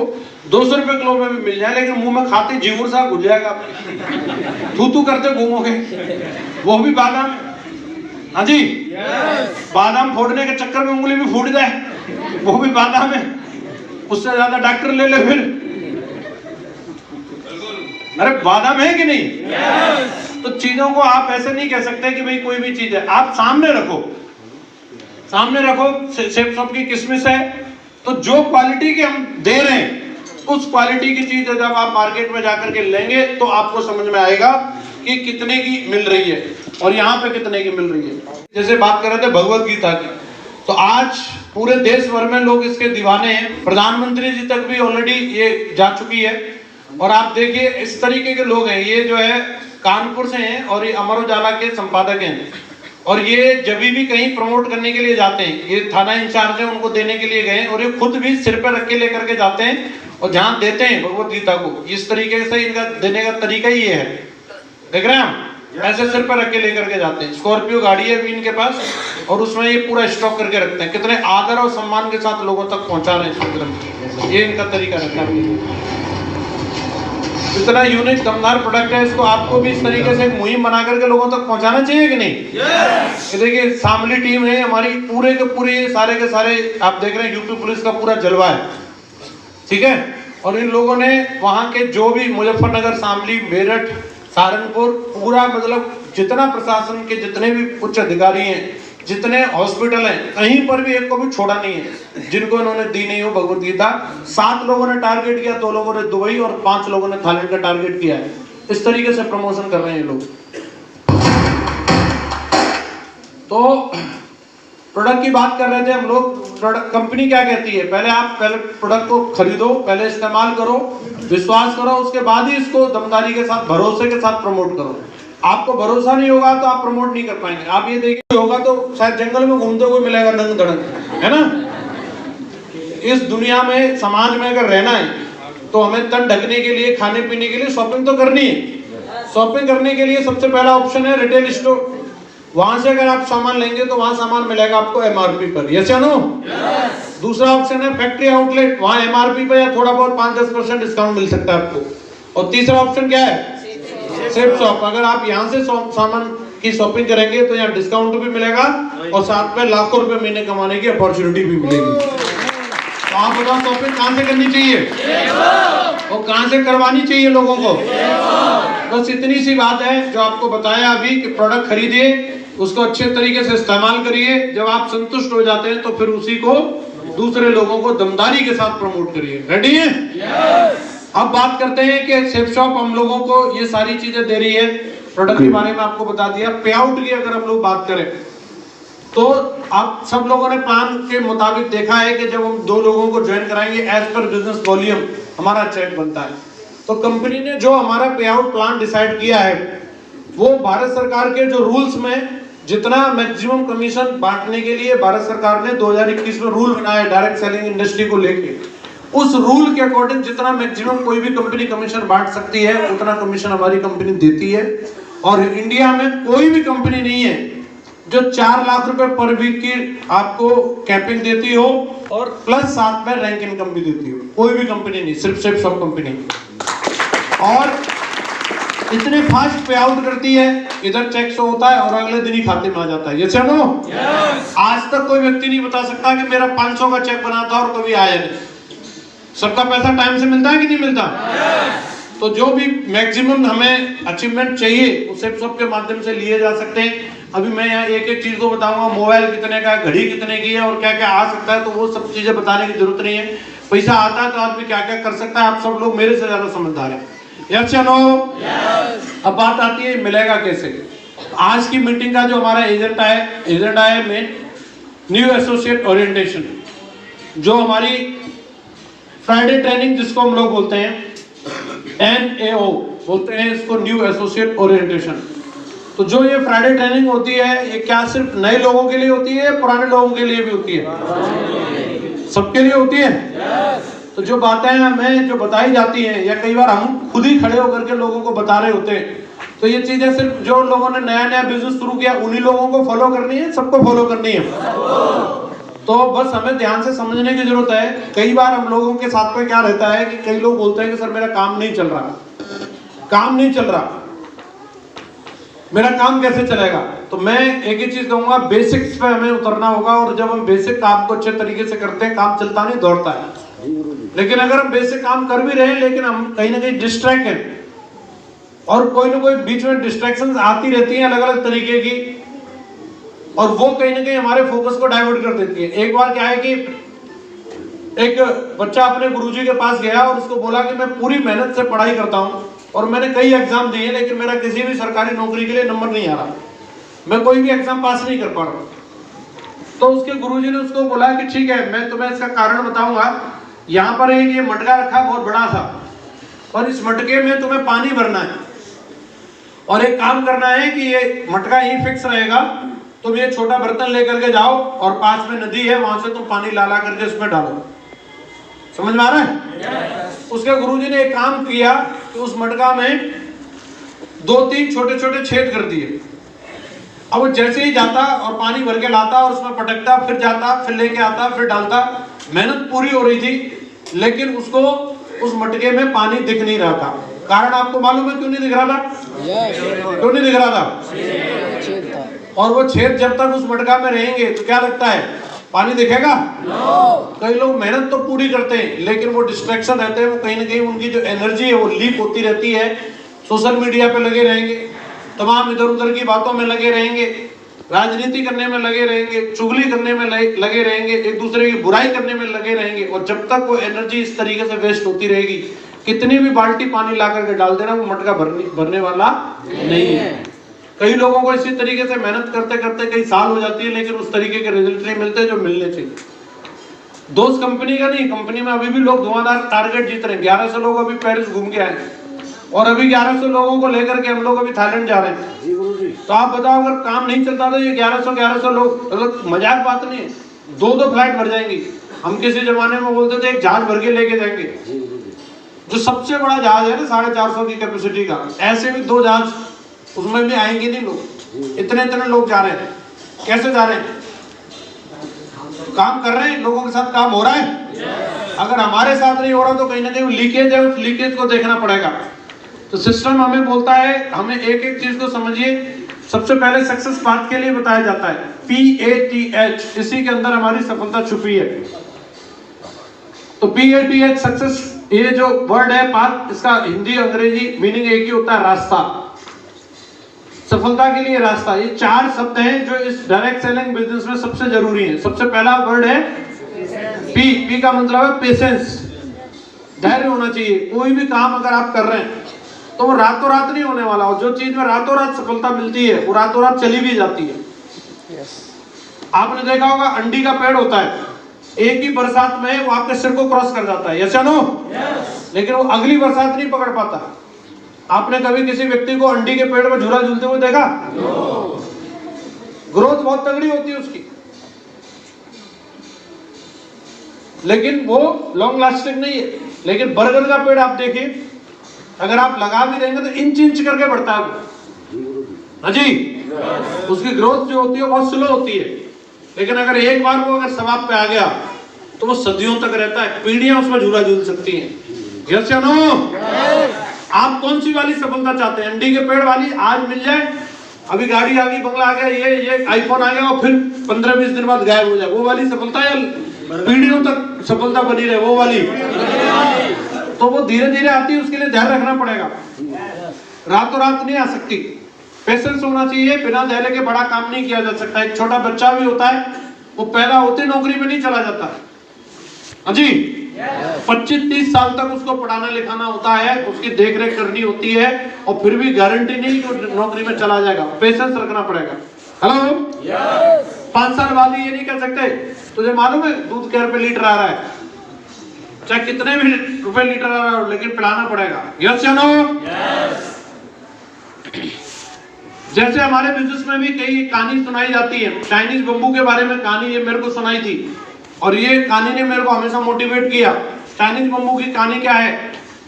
200 रुपए किलो में भी मिल जाए, लेकिन मुंह में खाते जीवर सा घुल जाएगा, थू करते घूमोगे, वो भी बादाम। हाँ जी, बादाम फोड़ने के चक्कर में उंगली भी फूट जाए, वो भी बादाम है, उससे ज्यादा डॉक्टर ले ले फिर। अरे बादाम है कि नहीं? तो चीजों को आप ऐसे नहीं कह सकते कि भाई कोई भी चीज है, आप सामने रखो, सामने रखो। सेफ शॉप की किसमिस है, तो जो क्वालिटी के हम दे रहे हैं उस क्वालिटी की चीज जब आप मार्केट में जाकर के लेंगे तो आपको समझ में आएगा कि कितने की मिल रही है और यहाँ पे कितने की मिल रही है। जैसे बात कर रहे थे भगवत गीता की, तो आज पूरे देश भर में लोग इसके दीवाने हैं, प्रधानमंत्री जी तक भी ऑलरेडी ये जा चुकी है। और आप देखिए इस तरीके के लोग हैं, ये जो है कानपुर से हैं और ये अमर उजाला के संपादक हैं, और ये जब भी कहीं प्रमोट करने के लिए जाते हैं, ये थाना इंचार्ज है, उनको देने के लिए गए और ये खुद भी सिर पर रख के लेकर के जाते हैं और जहां देते हैं भगवत गीता को, इस तरीके से इनका देने का तरीका ही है, देख रहे हैं हम, ऐसे सिर पर रख के लेकर के जाते हैं। स्कॉर्पियो गाड़ी है भी इनके पास और उसमें ये पूरा स्टॉक करके रखते हैं, कितने आदर और सम्मान के साथ लोगों तक पहुंचा रहे हैं, ये इनका तरीका रहता है। इतना यूनिक दमदार प्रोडक्ट है, इसको आपको भी इस तरीके से एक मुहिम बना करके लोगों तक पहुंचाना चाहिए कि नहीं? ये देखिए शामली टीम है हमारी, पूरे के पूरे सारे के सारे आप देख रहे हैं यूपी पुलिस का पूरा जलवा है, ठीक है। और इन लोगों ने वहां के जो भी मुजफ्फरनगर, शामली, मेरठ, सहारनपुर, पूरा मतलब जितना प्रशासन के जितने भी उच्च अधिकारी हैं, जितने हॉस्पिटल हैं, कहीं पर भी एक को भी छोड़ा नहीं है जिनको इन्होंने दी नहीं हो भगवत गीता। 7 लोगों ने टारगेट किया, 2 लोगों ने दुबई और 5 लोगों ने थाईलैंड का टारगेट किया है। इस तरीके से प्रमोशन कर रहे हैं लोग। तो प्रोडक्ट की बात कर रहे थे हम लोग। प्रोडक्ट कंपनी क्या कहती है, पहले प्रोडक्ट को खरीदो, पहले इस्तेमाल करो, विश्वास करो, उसके बाद ही इसको दमदारी के साथ, भरोसे के साथ प्रमोट करो। आपको भरोसा नहीं होगा तो आप प्रमोट नहीं कर पाएंगे। आप ये देखिए होगा तो शायद जंगल में घूमते हुए मिलेगा नंग धड़ंग, है ना। इस दुनिया में, समाज में अगर रहना है तो हमें तन ढकने के लिए, खाने पीने के लिए शॉपिंग तो करनी है। शॉपिंग करने के लिए सबसे पहला ऑप्शन है रिटेल स्टोर। वहां से अगर आप सामान लेंगे तो वहां सामान मिलेगा आपको एमआरपी पर, यस या नो? दूसरा ऑप्शन है फैक्ट्री आउटलेट, वहां एमआरपी पर या थोड़ा बहुत 5-10% डिस्काउंट मिल सकता है आपको। और तीसरा ऑप्शन क्या है, सेफ शॉप। अगर आप यहाँ से सामान की शॉपिंग करेंगे तो यहाँ डिस्काउंट भी मिलेगा और साथ में लाखों रुपए महीने कमाने की अपॉर्चुनिटी भी मिलेगी। तो आप बताओ शॉपिंग कहाँ से करनी चाहिए और कहाँ से करवानी चाहिए लोगों को? बस इतनी सी बात है जो आपको बताया अभी कि प्रोडक्ट खरीदिए, उसको अच्छे तरीके से इस्तेमाल करिए। जब आप संतुष्ट हो जाते हैं तो फिर उसी को दूसरे लोगों को दमदारी के साथ प्रमोट करिए। रेडी है? अब बात करते हैं कि सेफ शॉप हम लोगों को ये सारी चीजें दे रही है। प्रोडक्ट के बारे में आपको बता दिया। पे आउट की अगर हम लोग बात करें तो आप सब लोगों ने प्लान के मुताबिक देखा है कि जब हम 2 लोगों को ज्वाइन कराएंगे एज पर बिजनेस वॉल्यूम हमारा चेक बनता है। तो कंपनी ने जो हमारा पे आउट प्लान डिसाइड किया है वो भारत सरकार के जो रूल्स में जितना मैक्सिमम कमीशन बांटने के लिए भारत सरकार ने 2021 में रूल बनाया डायरेक्ट सेलिंग इंडस्ट्री को लेके, उस रूल के अकॉर्डिंग जितना मैक्सिमम कोई भी कंपनी कमीशन बांट सकती है उतना कमीशन हमारी कंपनी देती है। और इंडिया में कोई भी कंपनी नहीं है जो 4 लाख रुपए पर वीक की आपको कैपिंग देती हो और प्लस साथ में रैंक इनकम भी देती हो। कोई भी कंपनी नहीं, सिर्फ सब कंपनी। और इतने फास्ट पे आउट करती है, इधर चेक शो होता है और अगले दिन ही खाते में आ जाता है। ये चलो आज तक कोई व्यक्ति नहीं बता सकता कि मेरा 500 का चेक बना था और कभी आया नहीं। सबका पैसा टाइम से मिलता है कि नहीं मिलता? तो जो भी मैक्सिमम हमें अचीवमेंट चाहिए उसे सबके माध्यम से लिए जा सकते हैं। अभी मैं यहाँ एक एक चीज को बताऊंगा, मोबाइल कितने का, घड़ी कितने की है और क्या क्या आ सकता है, तो वो सब चीजें बताने की जरूरत नहीं है। पैसा आता है तो आदमी क्या क्या कर सकता है, आप सब लोग मेरे से ज्यादा समझदार हैं। यस या नो? अब बात आती है मिलेगा कैसे। आज की मीटिंग का जो हमारा एजेंडा है मेन न्यू एसोसिएट ओरिएंटेशन, जो हमारी फ्राइडे ट्रेनिंग जिसको हम लोग बोलते हैं NAO बोलते हैं इसको, न्यू एसोसिएट ओरिएंटेशन। तो जो ये फ्राइडे ट्रेनिंग होती है ये क्या सिर्फ नए लोगों के लिए होती है, पुराने लोगों के लिए भी होती है? सबके लिए होती है। तो जो बातें हमें जो बताई जाती हैं या कई बार हम खुद ही खड़े होकर के लोगों को बता रहे होते हैं, तो ये चीजें सिर्फ जो लोगों ने नया बिजनेस शुरू किया उन्हीं लोगों को फॉलो करनी है, सबको फॉलो करनी है। तो बस हमें ध्यान से समझने की जरूरत है। कई बार हम लोगों के साथ में क्या रहता है कि कई लोग बोलते हैं कि सर मेरा काम नहीं चल रहा, मेरा काम कैसे चलेगा? तो मैं एक ही चीज कहूंगा, बेसिक्स पे हमें उतरना होगा। और जब हम बेसिक काम को अच्छे तरीके से करते हैं, काम चलता नहीं दौड़ता है। लेकिन अगर हम बेसिक काम कर भी रहे हैं लेकिन हम कहीं ना कहीं डिस्ट्रैक्ट हैं और कोई ना कोई बीच में डिस्ट्रैक्शंस आती रहती हैं अलग अलग तरीके की, और वो कहीं ना कहीं हमारे फोकस को डाइवर्ट कर देती है। एक बार क्या है कि एक बच्चा अपने गुरुजी के पास गया और उसको बोला कि मैं पूरी मेहनत से पढ़ाई करता हूँ और मैंने कई एग्जाम दिए लेकिन मेरा किसी भी सरकारी नौकरी के लिए नंबर नहीं आ रहा, मैं कोई भी एग्जाम पास नहीं कर पा रहा। तो उसके गुरुजी ने उसको बोला कि ठीक है मैं तुम्हें इसका कारण बताऊंगा। यहाँ पर एक ये मटका रखा बहुत बड़ा सा, और इस मटके में तुम्हें पानी भरना है और एक काम करना है कि ये मटका यहीं फिक्स रहेगा, तुम ये छोटा बर्तन लेकर के जाओ और पास में नदी है वहां से तुम पानी ला करके उसमें डालो। समझ में आ रहा है? उसके गुरुजी ने एक काम किया कि उस मटका में 2-3 छोटे छोटे छेद कर दिए। अब वो जैसे ही जाता और पानी भर के लाता और उसमें पटकता, फिर जाता, फिर लेके आता, फिर डालता, मेहनत पूरी हो रही थी लेकिन उसको उस मटके में पानी दिख नहीं रहा था। कारण आपको मालूम है क्यों नहीं दिख रहा था? क्यों नहीं दिख रहा था? और वो छेद जब तक उस मटका में रहेंगे तो क्या लगता है पानी दिखेगा? कई लोग मेहनत तो पूरी करते हैं लेकिन वो डिस्ट्रैक्शन रहते हैं, वो कहीं ना कहीं उनकी जो एनर्जी है वो लीक होती रहती है, सोशल मीडिया पे लगे रहेंगे, तमाम इधर उधर की बातों में लगे रहेंगे, राजनीति करने में लगे रहेंगे, चुगली करने में लगे रहेंगे, एक दूसरे की बुराई करने में लगे रहेंगे। और जब तक वो एनर्जी इस तरीके से वेस्ट होती रहेगी, कितनी भी बाल्टी पानी ला करके डाल देना वो मटका भरने वाला नहीं है। कई लोगों को इसी तरीके से मेहनत करते करते कई साल हो जाती है लेकिन उस तरीके के रिजल्ट नहीं मिलते जो मिलने चाहिए। दोस्त कंपनी का नहीं, कंपनी में अभी भी लोग धुआंधार टारगेट जीत रहे हैं। 1100 लोग अभी पेरिस घूम के आए और अभी 1100 लोगों को लेकर के हम लोग अभी थाईलैंड जा रहे हैं। तो आप बताओ अगर काम नहीं चलता तो ये 1100 लोग, मतलब मजाक बात नहीं है, 2 फ्लाइट भर जाएंगी। हम किसी जमाने में बोलते थे एक जहाज भर के लेके जाएंगे, जो सबसे बड़ा जहाज है ना 450 की कैपेसिटी का, ऐसे भी 2 जहाज उसमें भी आएंगे नहीं लोग। इतने लोग जा रहे हैं, कैसे जा रहे हैं? काम कर रहे हैं, लोगों के साथ काम हो रहा है। अगर हमारे साथ नहीं हो रहा तो कहीं ना कहीं लीकेज है, उस लीकेज को देखना पड़ेगा। तो सिस्टम हमें बोलता है, हमें एक एक चीज को समझिए। सबसे पहले सक्सेस पाथ के लिए बताया जाता है PATH, इसी के अंदर हमारी सफलता छुपी है। तो PATH सक्सेस, ये जो वर्ड है पाथ, इसका हिंदी अंग्रेजी मीनिंग एक ही होता है, रास्ता। सफलता के लिए रास्ता, ये 4 शब्द हैं जो इस डायरेक्ट सेलिंग बिजनेस में सबसे जरूरी है। सबसे पहला वर्ड है P का मतलब है पेशेंस, धैर्य होना चाहिए। कोई भी काम अगर आप कर रहे हैं तो वो रातों रात नहीं होने वाला। और जो चीज में रातों रात सफलता मिलती है वो रातों रात चली भी जाती है। आपने देखा होगा अंडी का पेड़ होता है, एक ही बरसात में वो आपके सिर को क्रॉस कर जाता है, यस या नो? लेकिन वो अगली बरसात नहीं पकड़ पाता। आपने कभी किसी व्यक्ति को अंडी के पेड़ में झूला झूलते हुए देखा? ग्रोथ बहुत तगड़ी होती है उसकी, लेकिन वो लॉन्ग लास्टिंग नहीं है। लेकिन बरगद का पेड़ आप देखिए, अगर आप लगा भी देंगे तो इंच करके बढ़ता है हाँ जी। उसकी ग्रोथ जो होती है बहुत स्लो होती है, लेकिन अगर एक बार वो अगर सवाब पे आ गया तो वो सदियों तक रहता है, पीढ़ियां उसमें झूला झूल सकती हैं। यस या नो? आप कौन सी वाली सफलता चाहते हैं? अंडी के पेड़ वाली आज मिल जाए, अभी गाड़ी आ गई, बंगला आ गया, ये आईफोन आ गया और फिर 15-20 दिन बाद गायब हो जाए, वो वाली सफलता? या पीढ़ियों तक सफलता बनी रहे वो वाली? तो वो धीरे धीरे आती है, उसके लिए ध्यान रखना पड़ेगा, रातों रात नहीं आ सकती। पेशेंस होना चाहिए, बिना धैर्य के बड़ा काम नहीं किया जा सकता। एक छोटा बच्चा भी होता है, वो पैदा होते नौकरी में नहीं चला जाता हाँ जी। 25-30 साल तक उसको पढ़ाना लिखाना होता है, उसकी देख रेख करनी होती है, और फिर भी गारंटी नहीं कि नौकरी में चला जाएगा। पेशेंस रखना पड़ेगा। हेलो 5 साल बाद ये नहीं कर सकते, तुझे मालूम है दूध क्या रुपए लीटर आ रहा है, चाहे कितने भी रुपए लीटर आ रहा हो, लेकिन पिलाना पड़ेगा। यस या नो? जैसे हमारे बिजनेस में भी कई कहानी सुनाई जाती है। चाइनीज बम्बू के बारे में कहानी ये मेरे को सुनाई थी, और ये कहानी ने मेरे को हमेशा मोटिवेट किया। चाइनीज बम्बू की कहानी क्या है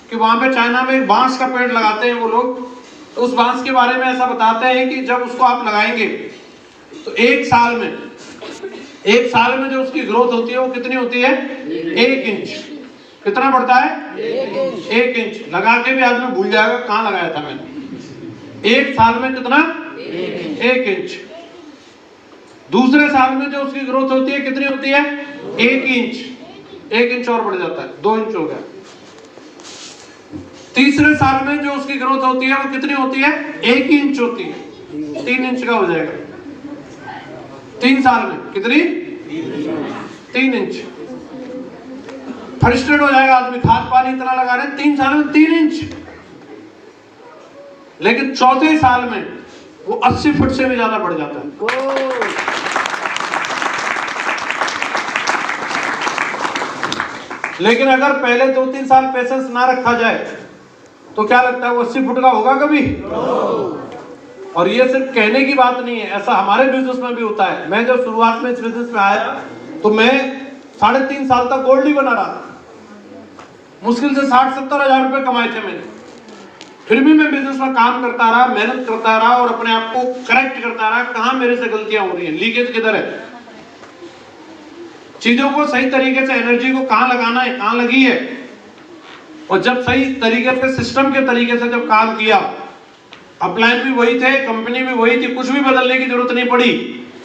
कि वहां पे चाइना में एक बांस का पेड़ लगाते हैं वो लोग। तो उस बांस के बारे में ऐसा बताते हैं कि जब उसको आप लगाएंगे तो एक साल में जो उसकी ग्रोथ होती है वो कितनी होती है? 1 इंच। कितना बढ़ता है? 1 इंच। लगा के भी आदमी भूल जाएगा कहाँ लगाया था मैंने। 1 साल में कितना? 1 इंच। दूसरे साल में जो उसकी ग्रोथ होती है कितनी होती है? 1 इंच। 1 इंच और बढ़ जाता है, 2 इंच हो गया। तीसरे साल में जो उसकी ग्रोथ होती है वो कितनी होती है? 1 इंच होती है, 3 इंच का हो जाएगा। 3 साल में कितनी? 3 इंच। फ्रस्ट्रेट हो जाएगा आदमी, खाद पानी इतना लगा रहे हैं, 3 साल में 3 इंच। लेकिन चौथे साल में वो 80 फुट से भी ज्यादा बढ़ जाता है। लेकिन अगर पहले 2-3 साल पेशेंस ना रखा जाए तो क्या लगता है वो 80 फुट का होगा कभी? और ये सिर्फ कहने की बात नहीं है, ऐसा हमारे बिजनेस में भी होता है। मैं जब शुरुआत में इस बिजनेस में आया तो मैं 3.5 साल तक गोल्ड ही बना रहा था। मुश्किल से 60-70 हजार रुपए कमाए थे मैंने। फिर भी मैं बिजनेस में काम करता रहा, मेहनत करता रहा और अपने आप को करेक्ट करता रहा, कहां मेरे से गलतियां हो रही हैं, लीकेज किधर है, चीजों को सही तरीके से, एनर्जी को कहां लगाना है, कहां लगी है। और जब सही तरीके से सिस्टम के तरीके से जब काम किया, अपलाइन भी वही थे, कंपनी भी वही थी, कुछ भी बदलने की जरूरत नहीं पड़ी,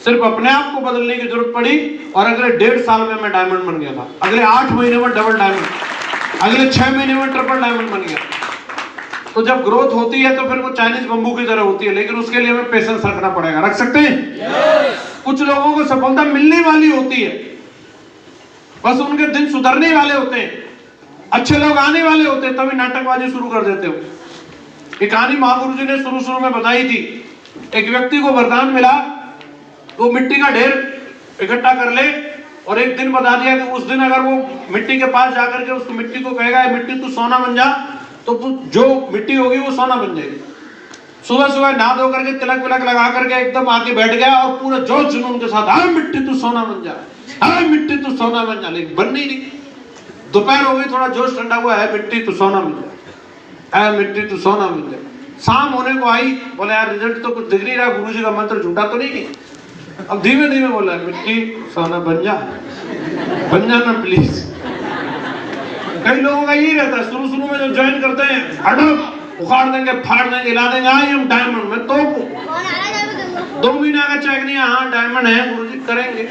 सिर्फ अपने आप को बदलने की जरूरत पड़ी और अगले 1.5 साल में मैं डायमंड बन गया था, अगले 8 महीने में डबल डायमंड, अगले 6 महीने में ट्रिपल डायमंड बन गया। तो जब ग्रोथ होती है तो फिर वो चाइनीज बम्बू की तरह होती है, लेकिन उसके लिए हमें पेशेंस रखना पड़ेगा। रख सकते हैं? कुछ लोगों को सफलता मिलने वाली होती है, बस उनके दिन सुधरने वाले होते हैं, अच्छे लोग आने वाले होते हैं, तभी नाटकबाजी शुरू कर देते हो। एक कहानी महागुरु जी ने शुरू में बताई थी। एक व्यक्ति को वरदान मिला, वो मिट्टी का ढेर इकट्ठा कर ले, और एक दिन बता दिया कि उस दिन अगर वो मिट्टी के पास जाकर के उस मिट्टी को कहेगा मिट्टी तू सोना बन जा, तो जो मिट्टी होगी वो सोना बन जाएगी। सुबह सुबह नहा धो करके तिलक विलक लगा करके एकदम आके बैठ गया और पूरा जोश जुनून के साथ, हाँ मिट्टी तू सोना बन जा, हाँ मिट्टी तू सोना बन जा, लेकिन बन नहीं। दोपहर हो गई, थोड़ा जोश ठंडा हुआ, है मिट्टी तू सोना बन जा, है मिट्टी तू सोना बन जा। शाम होने को आई, बोले यार रिजल्ट तो कुछ दिख नहीं रहा, गुरु जी का मंत्र झूठा तो नहीं। अब धीमे धीमे बोला, मिट्टी सोना बन जा ना प्लीज। कई लोगों का यही रहता है, शुरू में जब ज्वाइन करते हैं, हटो उखाड़ देंगे, फाड़ देंगे, हिला देंगे, आई हम डायमंड में तो 2 महीने का चेक नहीं आया, हाँ डायमंड है गुरुजी करेंगे,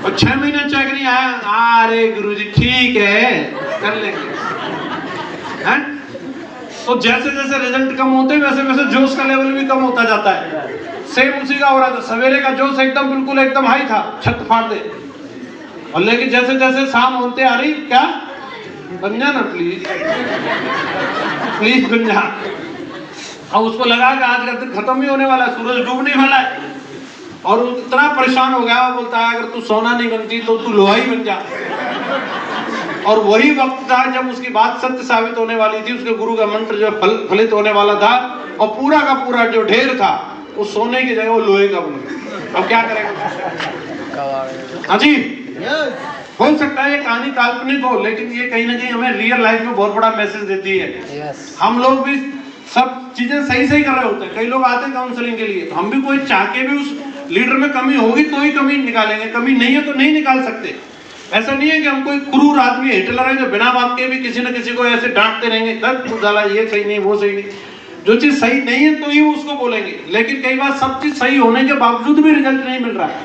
और 6 महीने चेक नहीं आया, अरे गुरुजी ठीक है कर लेंगे, हैं? तो जैसे जैसे रिजल्ट कम होते हैं वैसे वैसे जोश का लेवल भी कम होता जाता है। सेम उसी का हो रहा था, सवेरे का जोश एकदम बिल्कुल एकदम हाई था, छत फाड़ दे, और लेकिन जैसे जैसे शाम होते आ रही, क्या बन जा ना प्लीज, प्लीज बन जा। अब उसको लगा कि आज का दिन खत्म ही होने वाला है, सूरज डूबने वाला है, और इतना परेशान हो गया, वो बोलता है अगर तू सोना नहीं बनती तो तू लोहा ही बन जा। और वही वक्त था जब उसकी बात सत्य साबित होने वाली थी, उसके गुरु का मंत्र जो फलित होने वाला था, और पूरा का पूरा जो ढेर था वो सोने की जगह वो लोहे का बन गया। अब क्या करेगा? हाँ जी, हो सकता है ये कहानी काल्पनिक हो, लेकिन ये कहीं ना कहीं हमें रियल लाइफ में बहुत बड़ा मैसेज देती है। हम लोग भी सब चीजें सही कर रहे होते हैं, कई लोग आते हैं काउंसलिंग के लिए, हम भी कोई चाह के भी उस लीडर में कमी होगी तो ही कमी निकालेंगे, कमी नहीं है तो नहीं निकाल सकते। ऐसा नहीं है कि हम कोई क्रूर आदमी हिटलर है जो बिना बात के भी किसी न किसी को ऐसे डांटते रहेंगे, तू साला ये सही नहीं वो सही नहीं। जो चीज सही नहीं है तो ही वो उसको बोलेंगे, लेकिन कई बार सब चीज सही होने के बावजूद भी रिजल्ट नहीं मिल रहा है,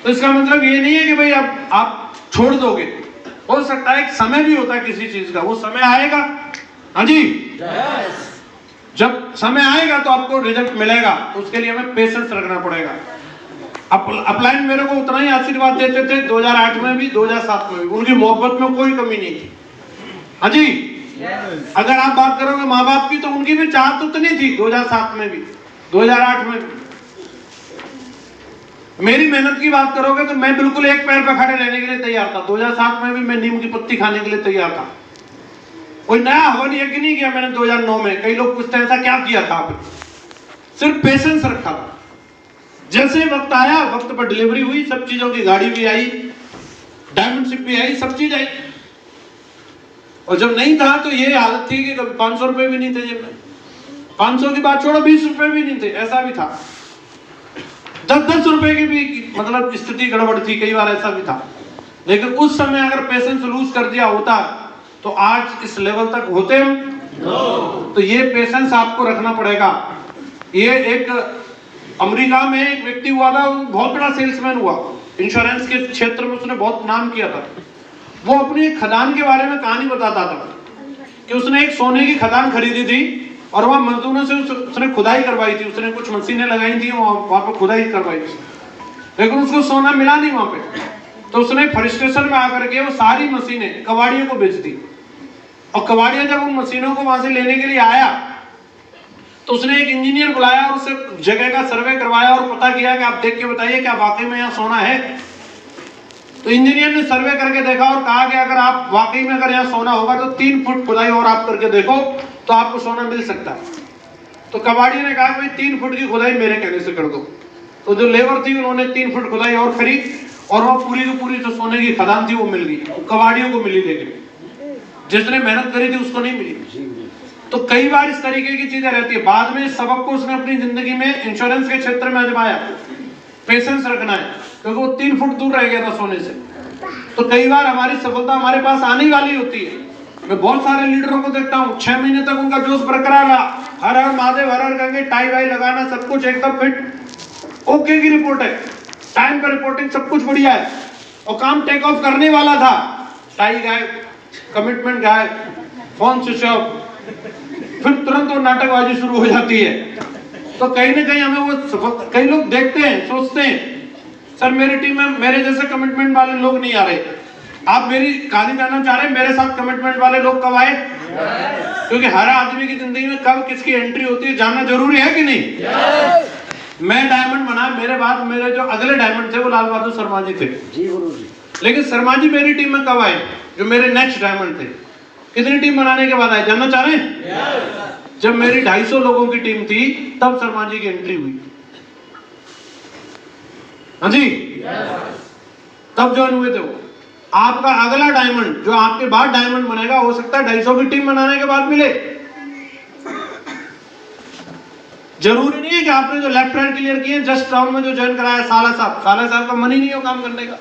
तो इसका मतलब ये नहीं है कि भाई अब आप छोड़ दोगे। हो सकता है एक समय भी होता है किसी चीज का, वो समय आएगा। हाँ जी, जब समय आएगा तो आपको रिजल्ट मिलेगा, तो उसके लिए हमें पेशेंस रखना पड़ेगा। अपलाइन मेरे को उतना ही आशीर्वाद देते थे 2008 में भी, 2007 में भी, उनकी मोहब्बत में कोई कमी नहीं थी। हाँ जी, अगर आप बात करोगे माँ बाप की तो उनकी भी चाहत उतनी थी 2007 में भी, 2008 में भी। मेरी मेहनत की बात करोगे तो मैं बिल्कुल एक पैर पर खड़े रहने के लिए तैयार था। 2007 में भी मैं नीम की पत्ती खाने के लिए तैयार था। कोई नया हवन यज्ञ नहीं किया मैंने 2009 में। कई लोग पूछते हैं ऐसा क्या किया था आपने? सिर्फ पेशेंस रखा था। जैसे वक्त आया, वक्त पर डिलीवरी हुई, सब चीजों की गाड़ी भी आई, डायमंडशिप भी आई, सब चीज आई। और जब नहीं था तो ये हालत थी कि कभी 500 रुपए भी नहीं थे जेब में। 500 की बात छोड़ो, 20 रुपए भी नहीं थे, ऐसा भी था। 10-10 रुपए की भी मतलब स्थिति गड़बड़ थी, कई बार ऐसा भी था। लेकिन उस समय अगर पेशेंस लूज कर दिया होता तो आज इस लेवल तक होते हम। तो ये पेशेंस आपको रखना पड़ेगा। ये एक अमेरिका में एक व्यक्ति हुआ था, बहुत बड़ा सेल्समैन हुआ, इंश्योरेंस के क्षेत्र में उसने बहुत नाम किया था। वो अपनी खदान के बारे में कहानी बताता था कि उसने एक सोने की खदान खरीदी थी और वहां मजदूरों से उसने खुदाई करवाई थी। उसने कुछ मशीनें लगाई थी, वहां पर खुदाई करवाई थी, लेकिन उसको सोना मिला नहीं वहां पे। तो उसने फ्रस्ट्रेशन में आकर के वो सारी मशीनें कबाड़ियों को बेच दी। और कबाड़िया जब उन मशीनों को वहां से लेने के लिए आया तो उसने एक इंजीनियर बुलाया और उससे जगह का सर्वे करवाया और पता किया कि आप देख के बताइए क्या वाकई में यहाँ सोना है। तो इंजीनियर ने सर्वे करके देखा और कहा कि अगर आप वाकई में अगर यहाँ सोना होगा तो 3 फुट खुदाई और आप करके देखो तो आपको सोना मिल सकता है। तो कबाड़ी ने कहा भाई 3 फुट की खुदाई मेरे कहने से कर दो। तो जो लेबर थी उन्होंने 3 फुट खुदाई और करी और वो पूरी की पूरी जो सोने की खदान थी वो मिल गई। कबाड़ियों को मिली, लेकिन जिसने मेहनत करी थी उसको नहीं मिली। तो कई बार इस तरीके की चीजें रहती है। बाद में इस सबक को उसने अपनी जिंदगी में इंश्योरेंस के क्षेत्र में आजमाया। पेशेंस रखना है, क्योंकि वो 3 फुट दूर रह गया था सोने से। तो कई बार हमारी सफलता हमारे पास आने वाली होती है, मैं बहुत सारे लीडरों को देखता हूँ 6 महीने तक उनका जोश बरकरार रहा, हर हर महादेव हर हर गंगे, टाई वाई लगाना, सब कुछ एकदम फिट ओके की रिपोर्ट है, टाइम पर रिपोर्टिंग सब कुछ बढ़िया है, और काम टेक ऑफ करने वाला था, टाई गायब, कमिटमेंट गायब, फोन स्विच ऑफ, फिर तुरंत वो नाटकबाजी शुरू हो जाती है। तो कहीं ना कहीं हमें वो कई लोग देखते हैं, सोचते हैं सर मेरी टीम में मेरे जैसे कमिटमेंट वाले लोग नहीं आ रहे। आप मेरी कहानी जानना चाह रहे हैं, मेरे साथ कमिटमेंट वाले लोग कब आए? क्योंकि हर आदमी की जिंदगी में कब किसकी एंट्री होती है जानना जरूरी है कि नहीं? मैं डायमंड बना, मेरे बाद मेरे जो अगले डायमंड थे वो लाल बहादुर शर्मा जी थे जी गुरुजी। लेकिन शर्मा जी मेरी टीम में कब आए? जो मेरे नेक्स्ट डायमंड थे। कितनी टीम बनाने के बाद आए जानना चाह रहे हैं? जब मेरी 250 लोगों की टीम थी तब शर्मा जी की एंट्री हुई। हाँ जी, तब ज्वाइन हुए थे वो। आपका अगला डायमंड जो आपके बाद डायमंड बनेगा, हो सकता है 250 की टीम बनाने के बाद मिले। जरूरी नहीं है कि आपने जो लेफ्ट हैंड क्लियर किए जस्ट टाउन में जो ज्वाइन कराया साला साहब का मन ही नहीं हो काम करने का।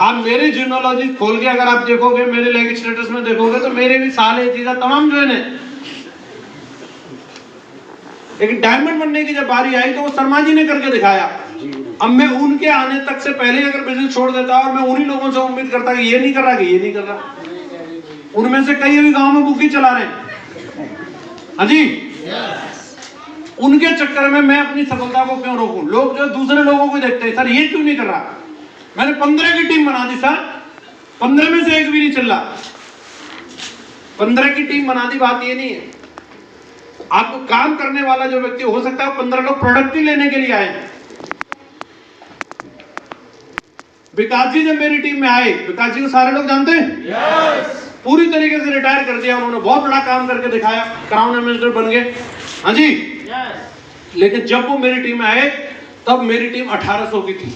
आप मेरी जीनोलॉजी खोल के अगर आप देखोगे, मेरे लेग स्टेटस में देखोगे तो मेरे भी साले चीजा तमाम ज्वाइन है। लेकिन डायमंड बनने की जब बारी आई तो वो शर्मा जी ने करके दिखाया। अब मैं उनके आने तक से पहले अगर बिजनेस छोड़ देता और मैं उन्हीं लोगों से उम्मीद करता कि ये नहीं कर रहा, कि ये नहीं कर रहा, उनमें से कई अभी गांव में बुकी चला रहे हैं। हाँ जी, उनके चक्कर में मैं अपनी सफलता को क्यों रोकूं? लोग जो दूसरे लोगों को देखते हैं, सर ये क्यों नहीं कर रहा? मैंने 15 की टीम बना दी सर, 15 में से एक भी नहीं चल रहा। 15 की टीम बना दी, बात ये नहीं है। आपको काम करने वाला जो व्यक्ति हो सकता है 15 लोग प्रोडक्ट ही लेने के लिए आए। विकास जी जब मेरी टीम में आए, विकास जी को सारे लोग जानते हैं। पूरी तरीके से रिटायर कर दिया उन्होंने, बहुत बड़ा काम करके दिखाया, क्राउन एम्बेसडर बन गए। हाँ जी, लेकिन जब वो मेरी टीम में आए तब मेरी टीम 1800 की थी।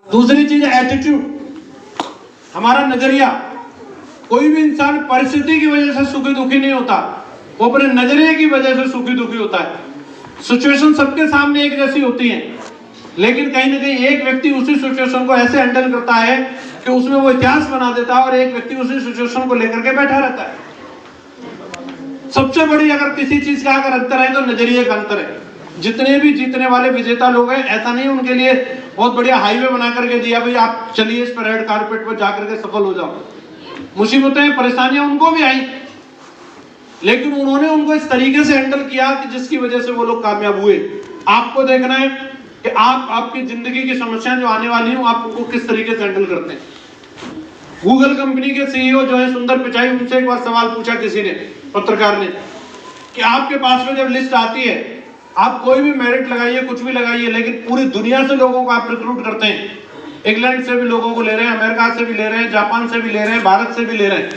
दूसरी चीज है एटीट्यूड, हमारा नजरिया। कोई भी इंसान परिस्थिति की वजह से सुखी दुखी नहीं होता, वो अपने नजरिए की वजह से सुखी दुखी होता है। सिचुएशन सबके सामने एक जैसी होती है, लेकिन कहीं ना कहीं एक व्यक्ति उसी सिचुएशन को ऐसे हैंडल करता है कि उसमें वो इतिहास बना देता है, और एक व्यक्ति उसी सिचुएशन को लेकर के बैठा रहता है। सबसे बड़ी अगर किसी चीज का अगर अंतर है तो नजरिए का अंतर है। जितने भी जीतने वाले विजेता लोग हैं, ऐसा नहीं उनके लिए बहुत बढ़िया हाईवे बना करके दिया भाई आप चलिए इस पर रेड कारपेट पर जाकर के सफल हो जाओ। मुसीबतें परेशानियां उनको भी आई, लेकिन उन्होंने उनको इस तरीके से हैंडल किया कि जिसकी वजह से वो लोग कामयाब हुए। आपको देखना है कि आप आपकी जिंदगी की समस्याएं जो आने वाली हैं आप उनको किस तरीके से हैंडल करते हैं। गूगल कंपनी के सीईओ जो है सुंदर पिचाई, उनसे एक बार सवाल पूछा किसी ने, पत्रकार ने, कि आपके पास में जब लिस्ट आती है, आप कोई भी मेरिट लगाइए, कुछ भी लगाइए, लेकिन पूरी दुनिया से लोगों को आप रिक्रूट करते हैं। इंग्लैंड से भी लोगों को ले रहे हैं, अमेरिका से भी ले रहे हैं, जापान से भी ले रहे हैं, भारत से भी ले रहे हैं,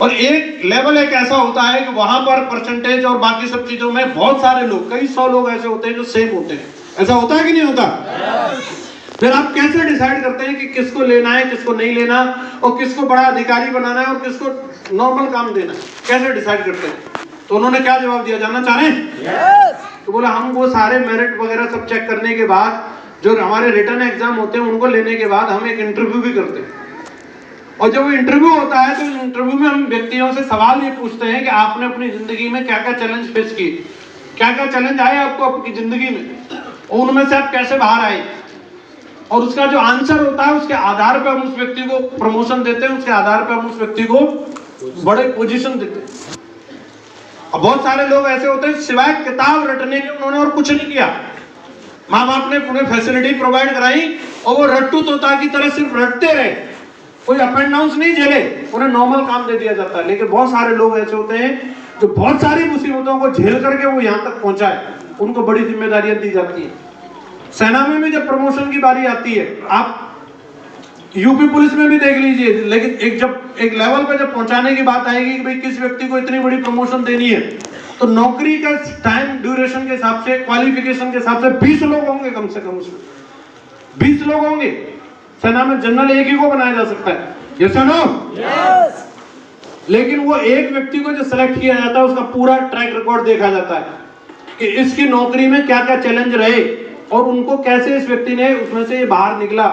और एक लेवल एक ऐसा होता है कि वहां पर परसेंटेज और बाकी सब चीजों में बहुत सारे लोग, कई 100 लोग ऐसे होते हैं जो सेम होते हैं। ऐसा होता है कि नहीं होता? फिर आप कैसे डिसाइड करते हैं कि किसको लेना है, किसको नहीं लेना, और किसको बड़ा अधिकारी बनाना है और किसको नॉर्मल काम देना है? कैसे डिसाइड करते हैं? तो उन्होंने क्या जवाब दिया जानना चाह रहे हैं? तो बोला हम वो सारे मेरिट वगैरह सब चेक करने के बाद, जो हमारे रिटर्न एग्जाम होते हैं उनको लेने के बाद हम एक इंटरव्यू भी करते हैं, और जब वो इंटरव्यू होता है तो इंटरव्यू में हम व्यक्तियों से सवाल ये पूछते हैं कि आपने अपनी जिंदगी में क्या क्या चैलेंज फेस किए, क्या क्या चैलेंज आए आपको आपकी जिंदगी में, और उनमें से आप कैसे बाहर आए, और उसका जो आंसर होता है उसके आधार पर हम उस व्यक्ति को प्रमोशन देते हैं, उसके आधार पर हम उस व्यक्ति को बड़े पोजीशन देते हैं। और बहुत सारे लोग ऐसे होते हैं सिवाय किताब रटने के उन्होंने और कुछ नहीं किया। माँ बाप ने उन्हें फैसिलिटी प्रोवाइड कराई और वो रट्टू तोता की तरह सिर्फ रटते रहे, कोई अप एंड डाउन नहीं झेले, उन्हें नॉर्मल काम दे दिया जाता है। लेकिन बहुत सारे लोग ऐसे होते हैं जो बहुत सारी मुसीबतों को झेल करके वो यहाँ तक पहुंचाए, उनको बड़ी जिम्मेदारियां दी जाती है। सेना में भी जब प्रमोशन की बारी आती है, आप यूपी पुलिस में भी देख लीजिए, लेकिन एक लेवल पे जब पहुंचाने की बात आएगी कि भाई किस व्यक्ति को इतनी बड़ी प्रमोशन देनी है, तो नौकरी का टाइम ड्यूरेशन के हिसाब से, क्वालिफिकेशन के हिसाब से 20 लोग होंगे कम से कम, उसमें 20 लोग होंगे। सेना में जनरल एक ही को बनाया जा सकता है, यस और नो? यस। लेकिन वो एक व्यक्ति को जो सिलेक्ट किया जाता है उसका पूरा ट्रैक रिकॉर्ड देखा जाता है कि इसकी नौकरी में क्या क्या चैलेंज रहे और उनको कैसे इस व्यक्ति ने उसमें से बाहर निकला।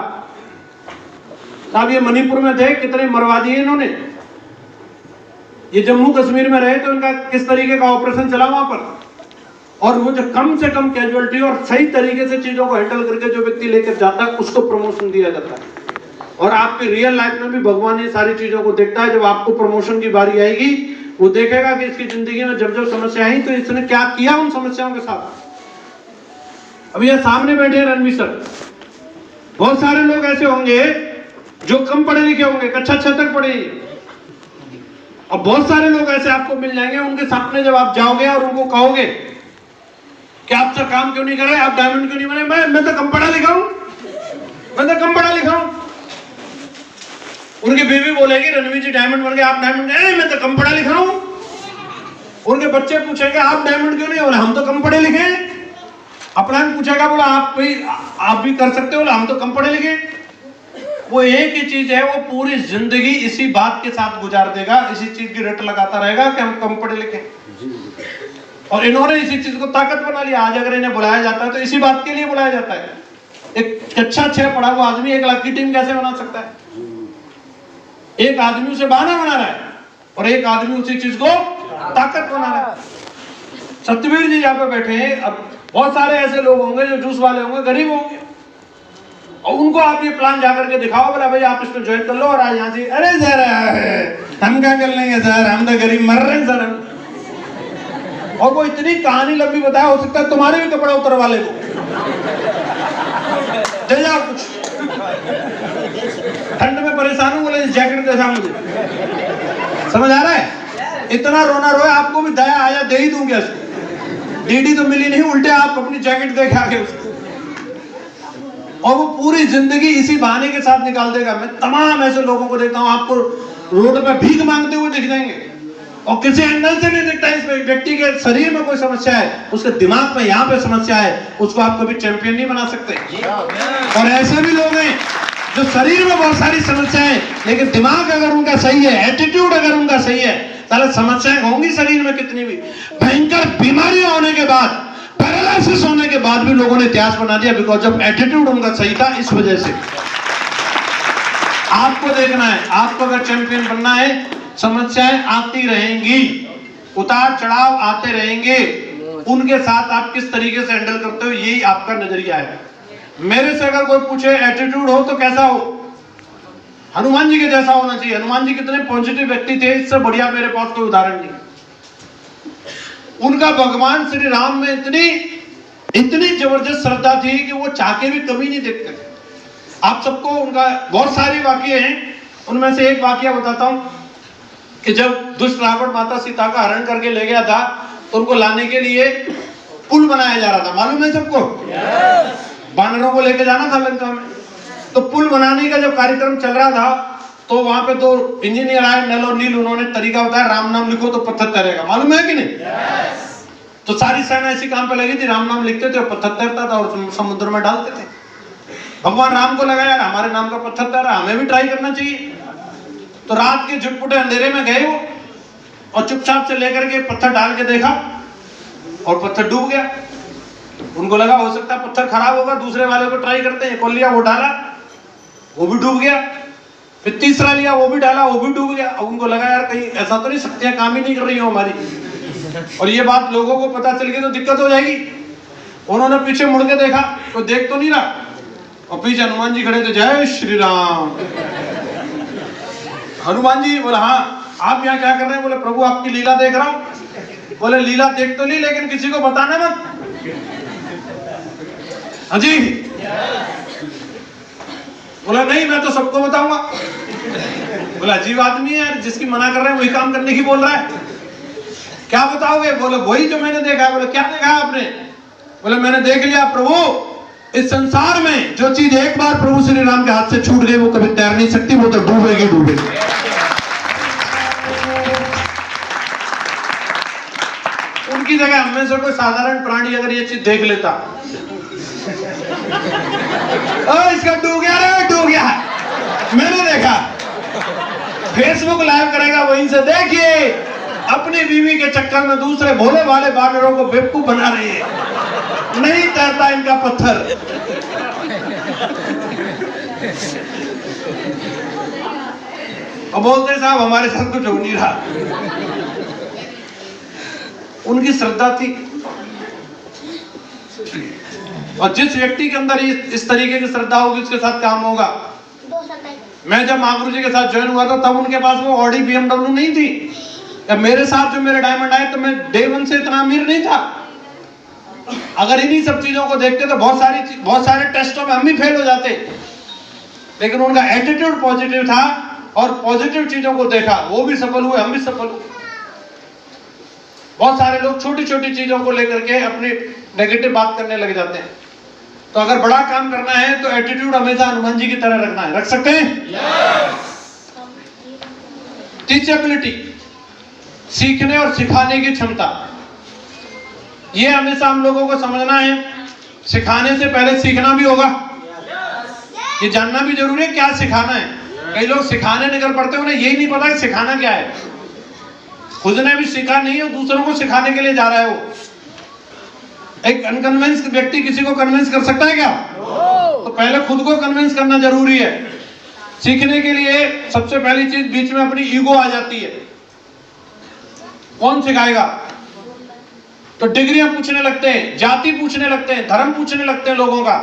साहब ये मणिपुर में थे, कितने मरवा दिए इन्होंने। ये जम्मू कश्मीर में रहे तो इनका किस तरीके का ऑपरेशन चला वहां पर, और वो जो कम से कम कैजुअलिटी और सही तरीके से चीजों को हैंडल करके जो व्यक्ति लेकर जाता है उसको प्रमोशन दिया जाता है। और आपकी रियल लाइफ में भी भगवान ये सारी चीजों को देखता है। जब आपको प्रमोशन की बारी आएगी वो देखेगा कि इसकी जिंदगी में जब जब समस्या आई तो इसने क्या किया उन समस्याओं के साथ। अब ये सामने बैठे रणवीर सर, बहुत सारे लोग ऐसे होंगे जो कम पढ़े लिखे होंगे, कक्षा 6 तक पढ़े, और बहुत सारे लोग ऐसे आपको मिल जाएंगे, उनके सामने जब आप जाओगे और उनको कहोगे कि आप सर काम क्यों नहीं कर रहे, आप डायमंड क्यों नहीं बने, मैं तो कम पढ़ा लिखा हूं, मैं तो कम पढ़ा लिखा हूं। उनकी बीवी बोलेगी रणवीर जी डायमंड बन गए, आप डायमंड, मैं तो कम पढ़ा लिखा हूं। उनके बच्चे पूछेंगे आप डायमंड क्यों नहीं, बोले हम तो कम पढ़े लिखे हैं। अपना पूछेगा, बोला आप भी कर सकते हो, बोला हम तो कम पढ़े लिखे। वो एक ही चीज है, वो पूरी जिंदगी इसी बात के साथ गुजार देगा, इसी चीज की रट लगाता रहेगा कि हम कम पढ़े लिखे। और इन्होंने इसी चीज को ताकत बना लिया। आज अगर इन्हें बुलाया जाता है तो इसी बात के लिए बुलाया जाता है। एक कक्षा 6 पढ़ा हुआ आदमी 1 लाख की टीम कैसे बना सकता है? एक आदमी उसे बहाना बना रहा है और एक आदमी उसी चीज को ताकत बना रहा है। सतवीर जी यहाँ पे बैठे हैं, अब बहुत सारे ऐसे लोग होंगे जो जूस वाले होंगे, गरीब होंगे, और उनको आप ये प्लान जाकर के दिखाओ, बोला भाई आप इसमें ज्वाइन कर लो और आज यहाँ से, अरे सर हम क्या कर लेंगे सर, हम तो गरीब मर रहे हैं सर हम। और वो इतनी कहानी लंबी बताया, हो सकता है तुम्हारे भी कपड़ा उतरवा ले वो, दे जाओ कुछ, ठंड में परेशान हूं, बोले जैकेट दे जाओ मुझे। समझ आ रहा है? इतना रोना रोए, आपको भी दया आया दे ही दूंगा उसको, डीडी तो मिली नहीं, उल्टे आप अपनी जैकेट दे के आगे उसको, और वो पूरी जिंदगी इसी बहाने के साथ निकाल देगा। मैं तमाम ऐसे लोगों को देखता हूं, आपको रोड पे भीख मांगते हुए दिख जाएंगे और किसी एंगल से नहीं दिखता। इस व्यक्ति के शरीर में कोई समस्या है, उसके दिमाग में यहाँ पे समस्या है, उसको आप कभी चैंपियन नहीं बना सकते। और ऐसे भी लोग हैं जो शरीर में बहुत सारी समस्या है, लेकिन दिमाग अगर उनका सही है, एटीट्यूड अगर उनका सही है, साले समस्याएं होंगी शरीर में कितनी भी, भयंकर बीमारियां होने के बाद, पैरालिसिस होने के बाद भी लोगों ने इतिहास बना दिया, बिकॉज जब एटीट्यूड उनका सही था। इस वजह से आपको देखना है, आपको अगर चैंपियन बनना है, समस्याएं आती रहेंगी, उतार चढ़ाव आते रहेंगे, उनके साथ आप किस तरीके से हैंडल करते हो, यही आपका नजरिया है। मेरे से अगर कोई पूछे एटीट्यूड हो तो कैसा हो, हनुमान जी के जैसा होना चाहिए। हनुमान जी कितने पॉजिटिव व्यक्ति थे, इससे बढ़िया मेरे पास कोई उदाहरण नहीं। उनका भगवान श्री राम में इतनी जबरदस्त श्रद्धा थी कि वो चाह के भी कमी नहीं देखते थे। आप सबको उनका बहुत सारे वाक्य हैं, उनमें से एक वाक्य बताता हूं कि जब दुष्ट रावण माता सीता का हरण करके ले गया था तो उनको लाने के लिए पुल बनाया जा रहा था, मालूम है सबको? बानरों को लेके जाना था लंका में, तो पुल बनाने का जब कार्यक्रम चल रहा था तो वहां पे 2 इंजीनियर आए, नल और नील, उन्होंने तरीका बताया, राम नाम लिखो तो पत्थर तैरेगा, मालूम है कि नहीं? तो सारी सेना इसी काम पे लगी थी, राम नाम लिखते थे और पत्थर तैरता था और समुद्र में डालते थे। भगवान राम को लगा यार हमारे नाम का पत्थर तैरा, हमें भी ट्राई करना चाहिए। तो रात के झुटपुटे अंधेरे में गए वो और चुपचाप से लेकर के पत्थर डाल के देखा और पत्थर डूब गया। उनको लगा हो सकता है पत्थर खराब होगा, दूसरे वाले को ट्राई करते हैं, को लिया, वो डाला, वो भी डूब गया। फिर तीसरा लिया, वो भी डाला, वो भी डूब गया। अब उनको लगा यार कहीं ऐसा तो नहीं, शक्तियां काम ही नहीं कर रही हो हमारी, और ये बात लोगों को पता चल गई तो दिक्कत हो जाएगी। उन्होंने पीछे मुड़ के देखा, कोई देख तो नहीं रहा, और पीछे हनुमान जी खड़े थे, जय श्री राम। हनुमान जी बोला हाँ आप यहाँ क्या कर रहे हैं? बोले प्रभु आपकी लीला देख रहा हूँ। बोले लीला देख तो ली, लेकिन किसी को बताना मत। हाँ जी। बोला नहीं मैं तो सबको बताऊंगा। बोला अजीब आदमी है यार, जिसकी मना कर रहे हैं वही काम करने की बोल रहा है, क्या बताओगे? बोले वही जो मैंने देखा है। बोले क्या देखा आपने? बोले मैंने देख लिया प्रभु, इस संसार में जो चीज एक बार प्रभु श्री राम के हाथ से छूट गई वो कभी तैर नहीं सकती, वो तो डूबेगी डूबेगी। उनकी जगह हमें से कोई साधारण प्राणी अगर ये चीज देख लेता, इसका डूब गया रे, डूब गया, मैंने देखा, फेसबुक लाइव करेगा, वहीं से देखिए अपनी बीवी के चक्कर में दूसरे भोले वाले बानरों को बेवकूफ बना रही है, नहीं तैरता इनका पत्थर। और बोलते हैं साहब हमारे साथ कुछ हो नहीं रहा। उनकी श्रद्धा थी। और जिस व्यक्ति के अंदर इस तरीके की श्रद्धा होगी उसके साथ काम होगा। मैं जब महागुरु जी के साथ ज्वाइन हुआ था तब उनके पास वो ऑडी BMW नहीं थी। या मेरे साथ जो मेरे डायमंड आए तो मैं डे 1 से इतना अमीर नहीं था। अगर इन्हीं सब चीजों को देखते तो बहुत सारे टेस्टों में हम भी फेल हो जाते। लेकिन उनका एटीट्यूड पॉजिटिव था और पॉजिटिव चीजों को देखा, वो भी सफल हुए, हम भी सफल हुए। बहुत सारे लोग छोटी छोटी चीजों को लेकर के अपनी नेगेटिव बात करने लग जाते हैं। तो अगर बड़ा काम करना है तो एटीट्यूड हमेशा हनुमान जी की तरह रखना है। रख सकते हैं? टीचेबिलिटी, सीखने और सिखाने की क्षमता, ये हमेशा हम लोगों को समझना है। सिखाने से पहले सीखना भी होगा। ये जानना भी जरूरी है क्या सिखाना है। कई लोग सिखाने निकल पड़ते हैं, उन्हें यही नहीं पता कि सिखाना क्या है। खुद ने भी सीखा नहीं है, दूसरों को सिखाने के लिए जा रहा है वो। एक अनकन्विंस व्यक्ति किसी को कन्विंस कर सकता है क्या? तो पहले खुद को कन्विंस करना जरूरी है। सीखने के लिए सबसे पहली चीज बीच में अपनी ईगो आ जाती है। कौन सिखाएगा? तो डिग्रियां पूछने लगते हैं, जाति पूछने लगते हैं, धर्म पूछने लगते हैं लोगों का।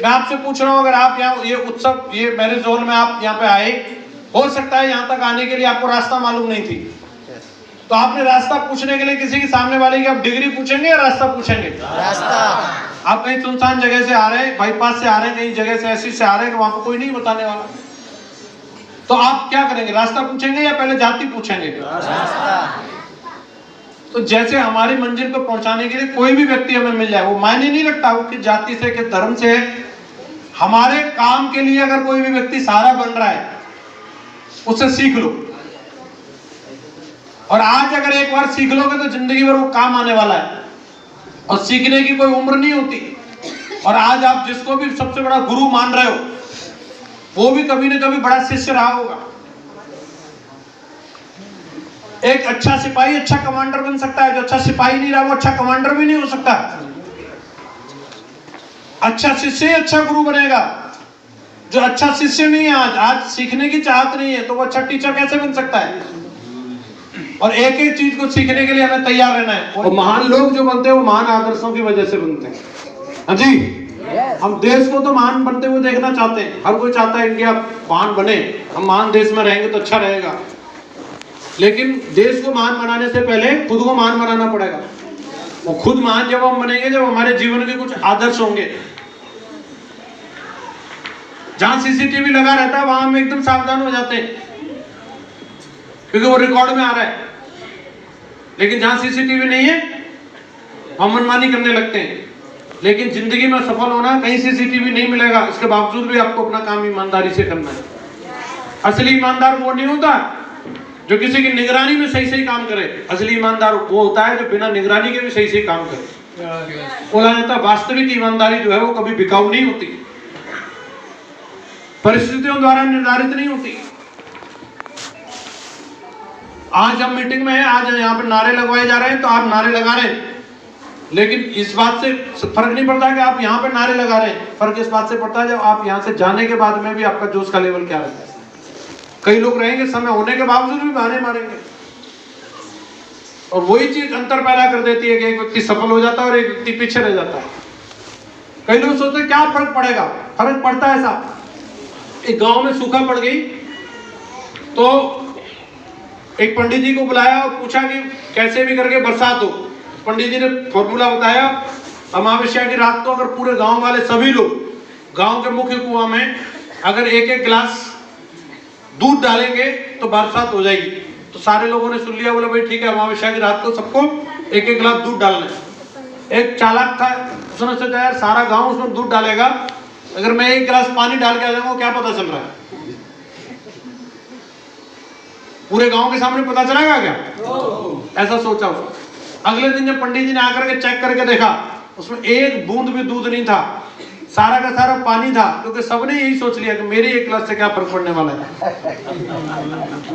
मैं आपसे पूछ रहा हूं, अगर आप यहाँ ये उत्सव, ये मेरे जोन में आप यहाँ पे आए, हो सकता है यहाँ तक आने के लिए आपको रास्ता मालूम नहीं थी, तो आपने रास्ता पूछने के लिए किसी के सामने वाले की आप डिग्री पूछेंगे या रास्ता पूछेंगे? रास्ता। आप कहीं सुनसान जगह से आ रहे हैं, बाईपास से आ रहे हैं, कहीं जगह से ऐसी से आ रहे हैं कि वहां पर कोई नहीं बताने वाला, तो आप क्या करेंगे? रास्ता पूछेंगे या पहले जाति पूछेंगे? रास्ता। तो जैसे हमारी मंजिल पर पहुंचाने के लिए कोई भी व्यक्ति हमें मिल जाए, वो मायने नहीं रखता वो किस जाति से, किस धर्म से है। हमारे काम के लिए अगर कोई भी व्यक्ति सहारा बन रहा है, उससे सीख लो। और आज अगर एक बार सीख लोगे तो जिंदगी भर वो काम आने वाला है। और सीखने की कोई उम्र नहीं होती। और आज आप जिसको भी सबसे बड़ा गुरु मान रहे हो, वो भी कभी न कभी बड़ा शिष्य रहा होगा। एक अच्छा सिपाही अच्छा कमांडर बन सकता है, जो अच्छा सिपाही नहीं रहा वो अच्छा कमांडर भी नहीं हो सकता। अच्छा शिष्य ही अच्छा गुरु बनेगा। जो अच्छा शिष्य नहीं है, आज सीखने की चाहत नहीं है, तो वो अच्छा टीचर कैसे बन सकता है? और एक एक चीज को सीखने के लिए हमें तैयार रहना है। और महान लोग जो बनते हैं वो महान आदर्शों की वजह से बनते हैं। हाँ जी, हम देश को तो महान बनते हुए देखना चाहते हैं। हर कोई चाहता है इंडिया महान बने, हम महान देश में रहेंगे तो अच्छा रहेगा। लेकिन देश को महान बनाने से पहले खुद को महान बनाना पड़ेगा। वो खुद महान जब हम बनेंगे जब हमारे जीवन के कुछ आदर्श होंगे। जहां सीसीटीवी लगा रहता है वहां हम एकदम सावधान हो जाते हैं, क्योंकि वो रिकॉर्ड में आ रहा है। लेकिन जहां सीसीटीवी नहीं है हम मनमानी करने लगते हैं। लेकिन जिंदगी में सफल होना, कहीं सीसीटीवी नहीं मिलेगा, इसके बावजूद भी आपको अपना काम ईमानदारी से करना है। असली ईमानदार वो नहीं होता जो किसी की निगरानी में सही सही काम करे। असली ईमानदार वो होता है जो बिना निगरानी के भी सही सही काम करे। बोला जाता है वास्तविक ईमानदारी जो है वो कभी बिकाऊ नहीं होती, परिस्थितियों द्वारा निर्धारित नहीं होती। आज हम मीटिंग में हैं, आज यहाँ पे नारे लगवाए जा रहे हैं, तो आप नारे लगा रहे हैं, लेकिन इस बात से फर्क नहीं पड़ता कि आप यहाँ पे नारे लगा रहे हैं। फर्क इस बात से पड़ता है जब आप यहाँ से जाने के बाद में भी आपका जोश का लेवल क्या रहता है। कई लोग रहेंगे समय होने के बावजूद भी बहाने मारेंगे, और वही चीज अंतर पैदा कर देती है कि एक व्यक्ति सफल हो जाता है और एक व्यक्ति पीछे रह जाता है। कई लोग सोचते हैं क्या फर्क पड़ेगा? फर्क पड़ता है साहब। एक गांव में सूखा पड़ गई तो एक पंडित जी को बुलाया और पूछा कि कैसे भी करके बरसात हो। पंडित जी ने फॉर्मूला बताया, अमावस्या की रात को अगर पूरे गांव वाले सभी लोग गांव के मुख्य कुआं में अगर एक एक गिलास दूध डालेंगे तो बरसात हो जाएगी। तो सारे लोगों ने सुन लिया, बोले भाई ठीक है, अमावस्या की रात को सबको एक एक गिलास दूध डालना है। एक चालाक था, उसने सोचा यार सारा गांव उसमें दूध डालेगा, अगर मैं एक गिलास पानी डाल के आ जाऊंगा क्या पता चल रहा है? पूरे गांव के सामने पता चलेगा क्या? ऐसा सोचा उसने। अगले दिन जब पंडित जी ने आकर के चेक करके देखा, उसमें एक बूंद भी दूध नहीं था, सारा का सारा पानी था, क्योंकि सबने यही सोच लिया कि मेरे एक गिलास से क्या फर्क पड़ने वाला है।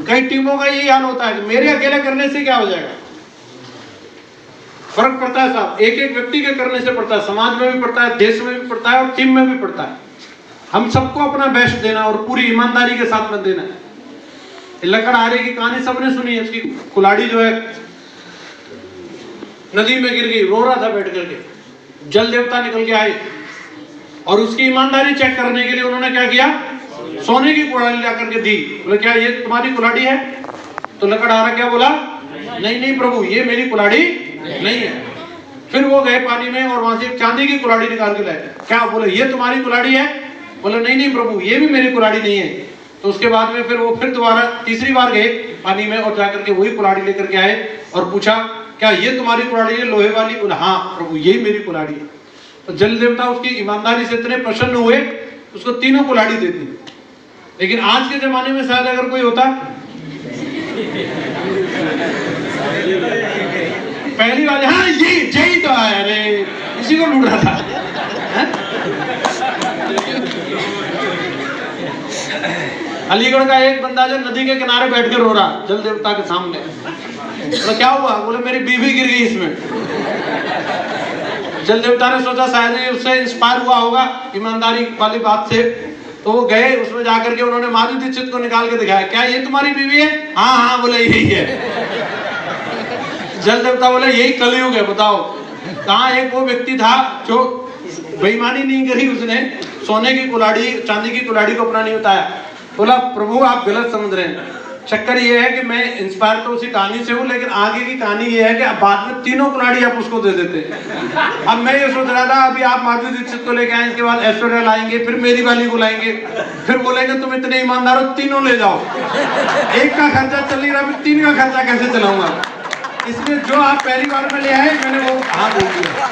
कई टीमों का यही हाल होता है कि मेरे अकेले करने से क्या हो जाएगा। फर्क पड़ता है साहब, एक एक व्यक्ति के करने से पड़ता है, समाज में भी पड़ता है, देश में भी पड़ता है और टीम में भी पड़ता है। हम सबको अपना बेस्ट देना और पूरी ईमानदारी के साथ में देना है। लकड़हारे की कहानी सबने सुनी है। उसकी कुल्हाड़ी जो है नदी में गिर गई, रो रहा था बैठ करके। जल देवता निकल के आए और उसकी ईमानदारी चेक करने के लिए उन्होंने क्या किया, सोने की कुल्हाड़ी ला करके दी। बोले क्या ये तुम्हारी कुल्हाड़ी है? तो लकड़हारा क्या बोला, नहीं नहीं प्रभु ये मेरी कुल्हाड़ी नहीं है। फिर वो गए पानी में और वहां से एक चांदी की कुल्हाड़ी निकाल के लाए। क्या? बोले ये तुम्हारी कुल्हाड़ी है? बोले नहीं नहीं प्रभु ये भी मेरी कुल्हाड़ी नहीं है। तो उसके बाद में फिर वो फिर दोबारा तीसरी बार गए पानी में और जाकर के वही कुल्हाड़ी लेकर के आए और पूछा क्या ये तुम्हारी कुल्हाड़ी है लोहे वाली? बोला हाँ प्रभु यही मेरी कुल्हाड़ी है। तो जल देवता उसकी ईमानदारी से इतने प्रसन्न हुए उसको तीनों कुल्हाड़ी देती। लेकिन आज के जमाने में शायद अगर कोई होता, पहली बार हाँ यही तो है, अरे इसी को ढूंढ रहा था। अलीगढ़ का एक बंदा जो नदी के किनारे बैठ कर रो रहा जल देवता के सामने। तो क्या हुआ? बोले मेरी बीवी गिर गई इसमें। जल देवता ने सोचा शायद उससे इंस्पायर हुआ होगा ईमानदारी वाली बात से, तो वो गए उसमें जाकर के उन्होंने माधुरी दीक्षित को निकाल के दिखाया। क्या ये तुम्हारी बीवी है? हाँ हाँ बोले यही है। जल देवता बोले यही कलयुग है, बताओ कहाँ एक वो व्यक्ति था जो बेईमानी नहीं करी, उसने सोने की कुल्हाड़ी चांदी की कुल्हाड़ी को अपना नहीं बताया। बोला प्रभु आप गलत समझ रहे हैं, चक्कर ये है कि मैं इंस्पायर तो उसी कहानी से हूँ, लेकिन आगे की कहानी ये है कि अब बाद में तीनों कुल्हाड़ी आप उसको दे देते। अब मैं ये सोच रहा था अभी आप माधुरी दीक्षित को लेके आए, इसके बाद ऐश्वर्या लाएंगे, फिर मेरी वाली को लाएंगे, फिर बोलेंगे तुम इतने ईमानदार हो तीनों ले जाओ। एक का खर्चा चल नहीं रहा, फिर तीन का खर्चा कैसे चलाऊंगा? इसलिए जो आप पहली बार में ले आए मैंने वो हाँ बोल दिया।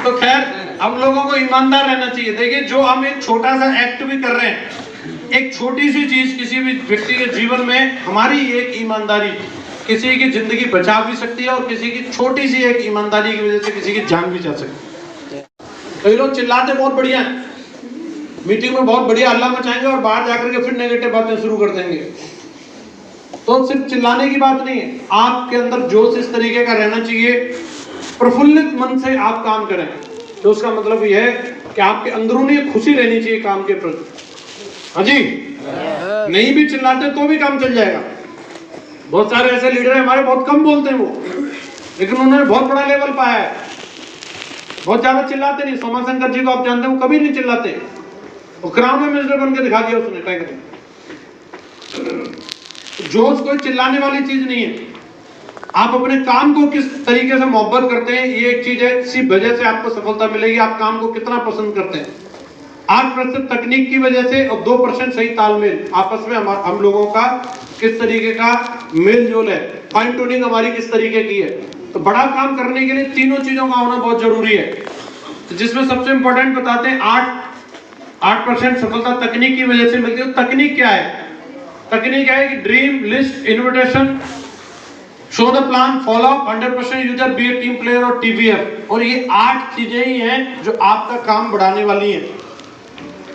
तो खैर हम लोगों को ईमानदार रहना चाहिए। देखिए जो हम एक छोटा सा एक्ट भी कर रहे हैं, एक छोटी सी चीज किसी भी व्यक्ति के जीवन में हमारी एक ईमानदारी किसी की जिंदगी बचा भी सकती है और किसी की छोटी सी एक ईमानदारी की वजह से किसी की जान भी जा सकती है। कई लोग चिल्लाते बहुत बढ़िया है, मीटिंग में बहुत बढ़िया हल्ला मचाएंगे और बाहर जाकर के फिर नेगेटिव बातें शुरू कर देंगे। तो सिर्फ चिल्लाने की बात नहीं है, आपके अंदर जोश इस तरीके का रहना चाहिए, प्रफुल्लित मन से आप काम करें। तो उसका मतलब यह है कि आपके अंदरूनी खुशी रहनी चाहिए काम के प्रति। हाँ जी, नहीं भी चिल्लाते तो भी काम चल जाएगा। बहुत सारे ऐसे लीडर हैं हमारे, बहुत कम बोलते हैं वो, लेकिन उन्होंने बहुत बड़ा लेवल पाया है। बहुत ज्यादा चिल्लाते नहीं। सोमा शंकर जी को आप जानते हो, कभी नहीं चिल्लाते, वो क्राउन में मिनिस्टर बन के दिखा दिया उसने टाइगर। जोश कोई चिल्लाने वाली चीज नहीं है। आप अपने काम को किस तरीके से मोहब्बत करते हैं ये एक चीज है, इसी वजह से आपको सफलता मिलेगी। आप काम को कितना पसंद करते हैं। 8% तकनीक की वजह से और 2% सही तालमेल आपस में हम लोगों का किस तरीके का मेल जोल है, फाइन ट्यूनिंग हमारी किस तरीके की है। तो बड़ा काम करने के लिए तीनों चीजों का होना बहुत जरूरी है। तो जिसमें सबसे इंपॉर्टेंट बताते हैं 8% सफलता तकनीक की वजह से मिलती है। तकनीक क्या है? तकनीक है कि dream list, invitation, show the plan, follow up, 100% user, be a team player और टीवीएफ। और ये 8 चीजें ही हैं जो आपका काम बढ़ाने वाली हैं।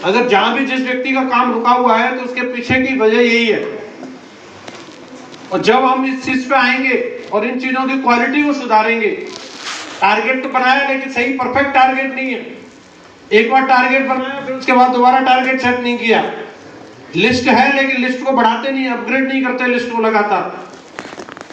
अगर जहां भी जिस व्यक्ति का काम रुका हुआ है तो उसके पीछे की वजह यही है। और जब हम इस चीज पे आएंगे और इन चीजों की क्वालिटी को सुधारेंगे, टारगेट तो बनाया लेकिन सही परफेक्ट टारगेट नहीं है। एक बार टारगेट बनाया फिर उसके बाद दोबारा टारगेट सेट नहीं किया। लिस्ट है लेकिन लिस्ट को बढ़ाते नहीं, अपग्रेड नहीं करते लिस्ट को लगातार।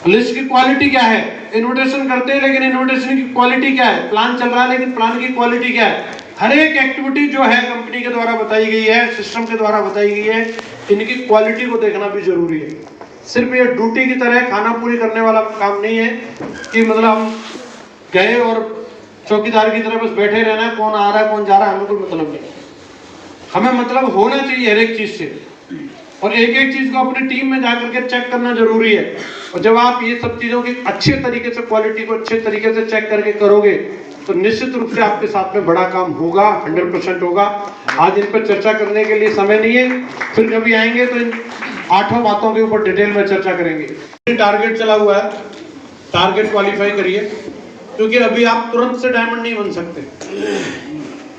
लिस्ट की क्वालिटी क्या है? इन्विटेशन करते हैं लेकिन इन्विटेशन की क्वालिटी क्या है? प्लान चल रहा है लेकिन प्लान की क्वालिटी क्या है? हर एक एक्टिविटी जो है कंपनी के द्वारा बताई गई है, सिस्टम के द्वारा बताई गई है, इनकी क्वालिटी को देखना भी जरूरी है। सिर्फ ये ड्यूटी की तरह खाना पूरी करने वाला काम नहीं है कि मतलब हम गए और चौकीदार की तरह बस बैठे रहना है, कौन आ रहा है कौन जा रहा है, हमें कोई मतलब नहीं। हमें मतलब होना चाहिए हर एक चीज से, और एक एक चीज को अपनी टीम में जाकर के चेक करना जरूरी है। और जब आप ये सब चीजों की अच्छे तरीके से क्वालिटी को अच्छे तरीके से चेक करके करोगे तो निश्चित रूप से आपके साथ में बड़ा काम होगा, 100% होगा। आज इन पर चर्चा करने के लिए समय नहीं है, फिर कभी आएंगे तो इन 8 बातों के ऊपर डिटेल में चर्चा करेंगे। टारगेट चला हुआ है, टारगेट क्वालिफाई करिए, क्योंकि अभी आप तुरंत से डायमंड नहीं बन सकते।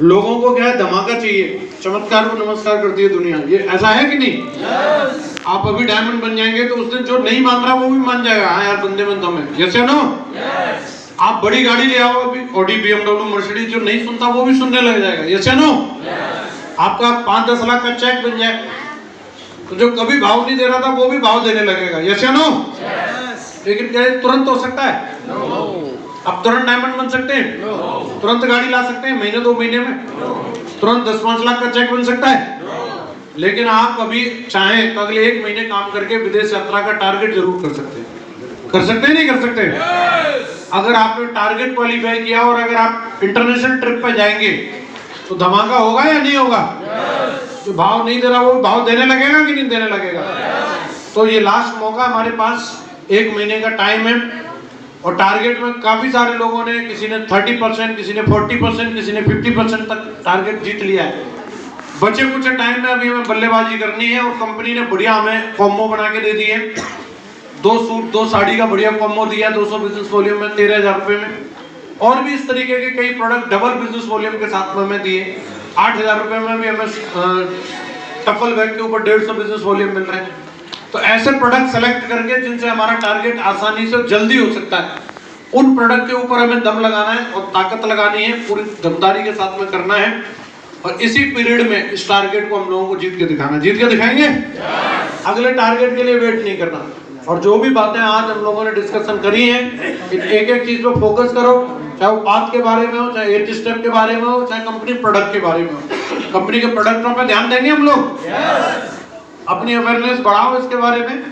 लोगों को क्या है, धमाका चाहिए, चमत्कार को नमस्कार करती है दुनिया। ये ऐसा है कि नहीं? yes. आप अभी डायमंड बन जाएंगे तो उस दिन जो नहीं मान रहा वो भी मान जाएगा, हाँ यार बंदे में दम है। यस या नो? आप बड़ी गाड़ी ले आओ अभी, ऑडी, BMW, मर्सिडीज, जो नहीं सुनता वो भी सुनने लग जाएगा। यस या नो? आपका 5-10 लाख का चेक बन जाए, तो जो कभी भाव नहीं दे रहा था वो भी भाव देने लगेगा। यस या नो? लेकिन क्या ये तुरंत हो सकता है? आप तुरंत डायमंड बन सकते हैं? तुरंत गाड़ी ला सकते हैं महीने 2 महीने में? तुरंत 10-5 लाख का चेक बन सकता है? लेकिन आप अभी चाहें तो अगले 1 महीने काम करके विदेश यात्रा का टारगेट जरूर कर सकते हैं। कर सकते हैं नहीं कर सकते? अगर आपने टारगेट क्वालिफाई किया और अगर आप इंटरनेशनल ट्रिप पे जाएंगे तो धमाका होगा या नहीं होगा? जो भाव नहीं दे रहा वो भाव देने लगेगा कि नहीं देने लगेगा? तो ये लास्ट मौका हमारे पास, 1 महीने का टाइम है और टारगेट में काफी सारे लोगों ने, किसी ने 30%, किसी ने 40%, किसी ने 50% तक टारगेट जीत लिया है। बचे कुछ टाइम में अभी हमें बल्लेबाजी करनी है और कंपनी ने बढ़िया हमें कॉम्बो बना के दे दी है। 2 सूट 2 साड़ी का बढ़िया कॉम्बो दिया 200 बिजनेस वॉल्यूम में 13,000 रुपए में, और भी इस तरीके के कई प्रोडक्ट डबल बिजनेस वॉल्यूम के साथ में हमें दिए। 8,000 रुपए में भी हमें टफल बैग के ऊपर 150 बिजनेस वॉल्यूम मिल रहे हैं। तो ऐसे प्रोडक्ट सेलेक्ट करके जिनसे हमारा टारगेट आसानी से जल्दी हो सकता है, उन प्रोडक्ट के ऊपर हमें दम लगाना है और ताकत लगानी है, पूरी दमदारी के साथ में करना है और इसी पीरियड में इस टारगेट को हम लोगों को जीत के दिखाना। जीत के दिखाएंगे? अगले टारगेट के लिए वेट नहीं करना। और जो भी बातें आज हम लोगों ने डिस्कशन करी हैं, एक एक चीज पे फोकस करो, चाहे वो पाथ के बारे में हो, चाहे 8 स्टेप के बारे में हो, चाहे कंपनी प्रोडक्ट के बारे में हो। कंपनी के प्रोडक्टों पे ध्यान देंगे हम लोग, अपनी अवेयरनेस बढ़ाओ इसके बारे में।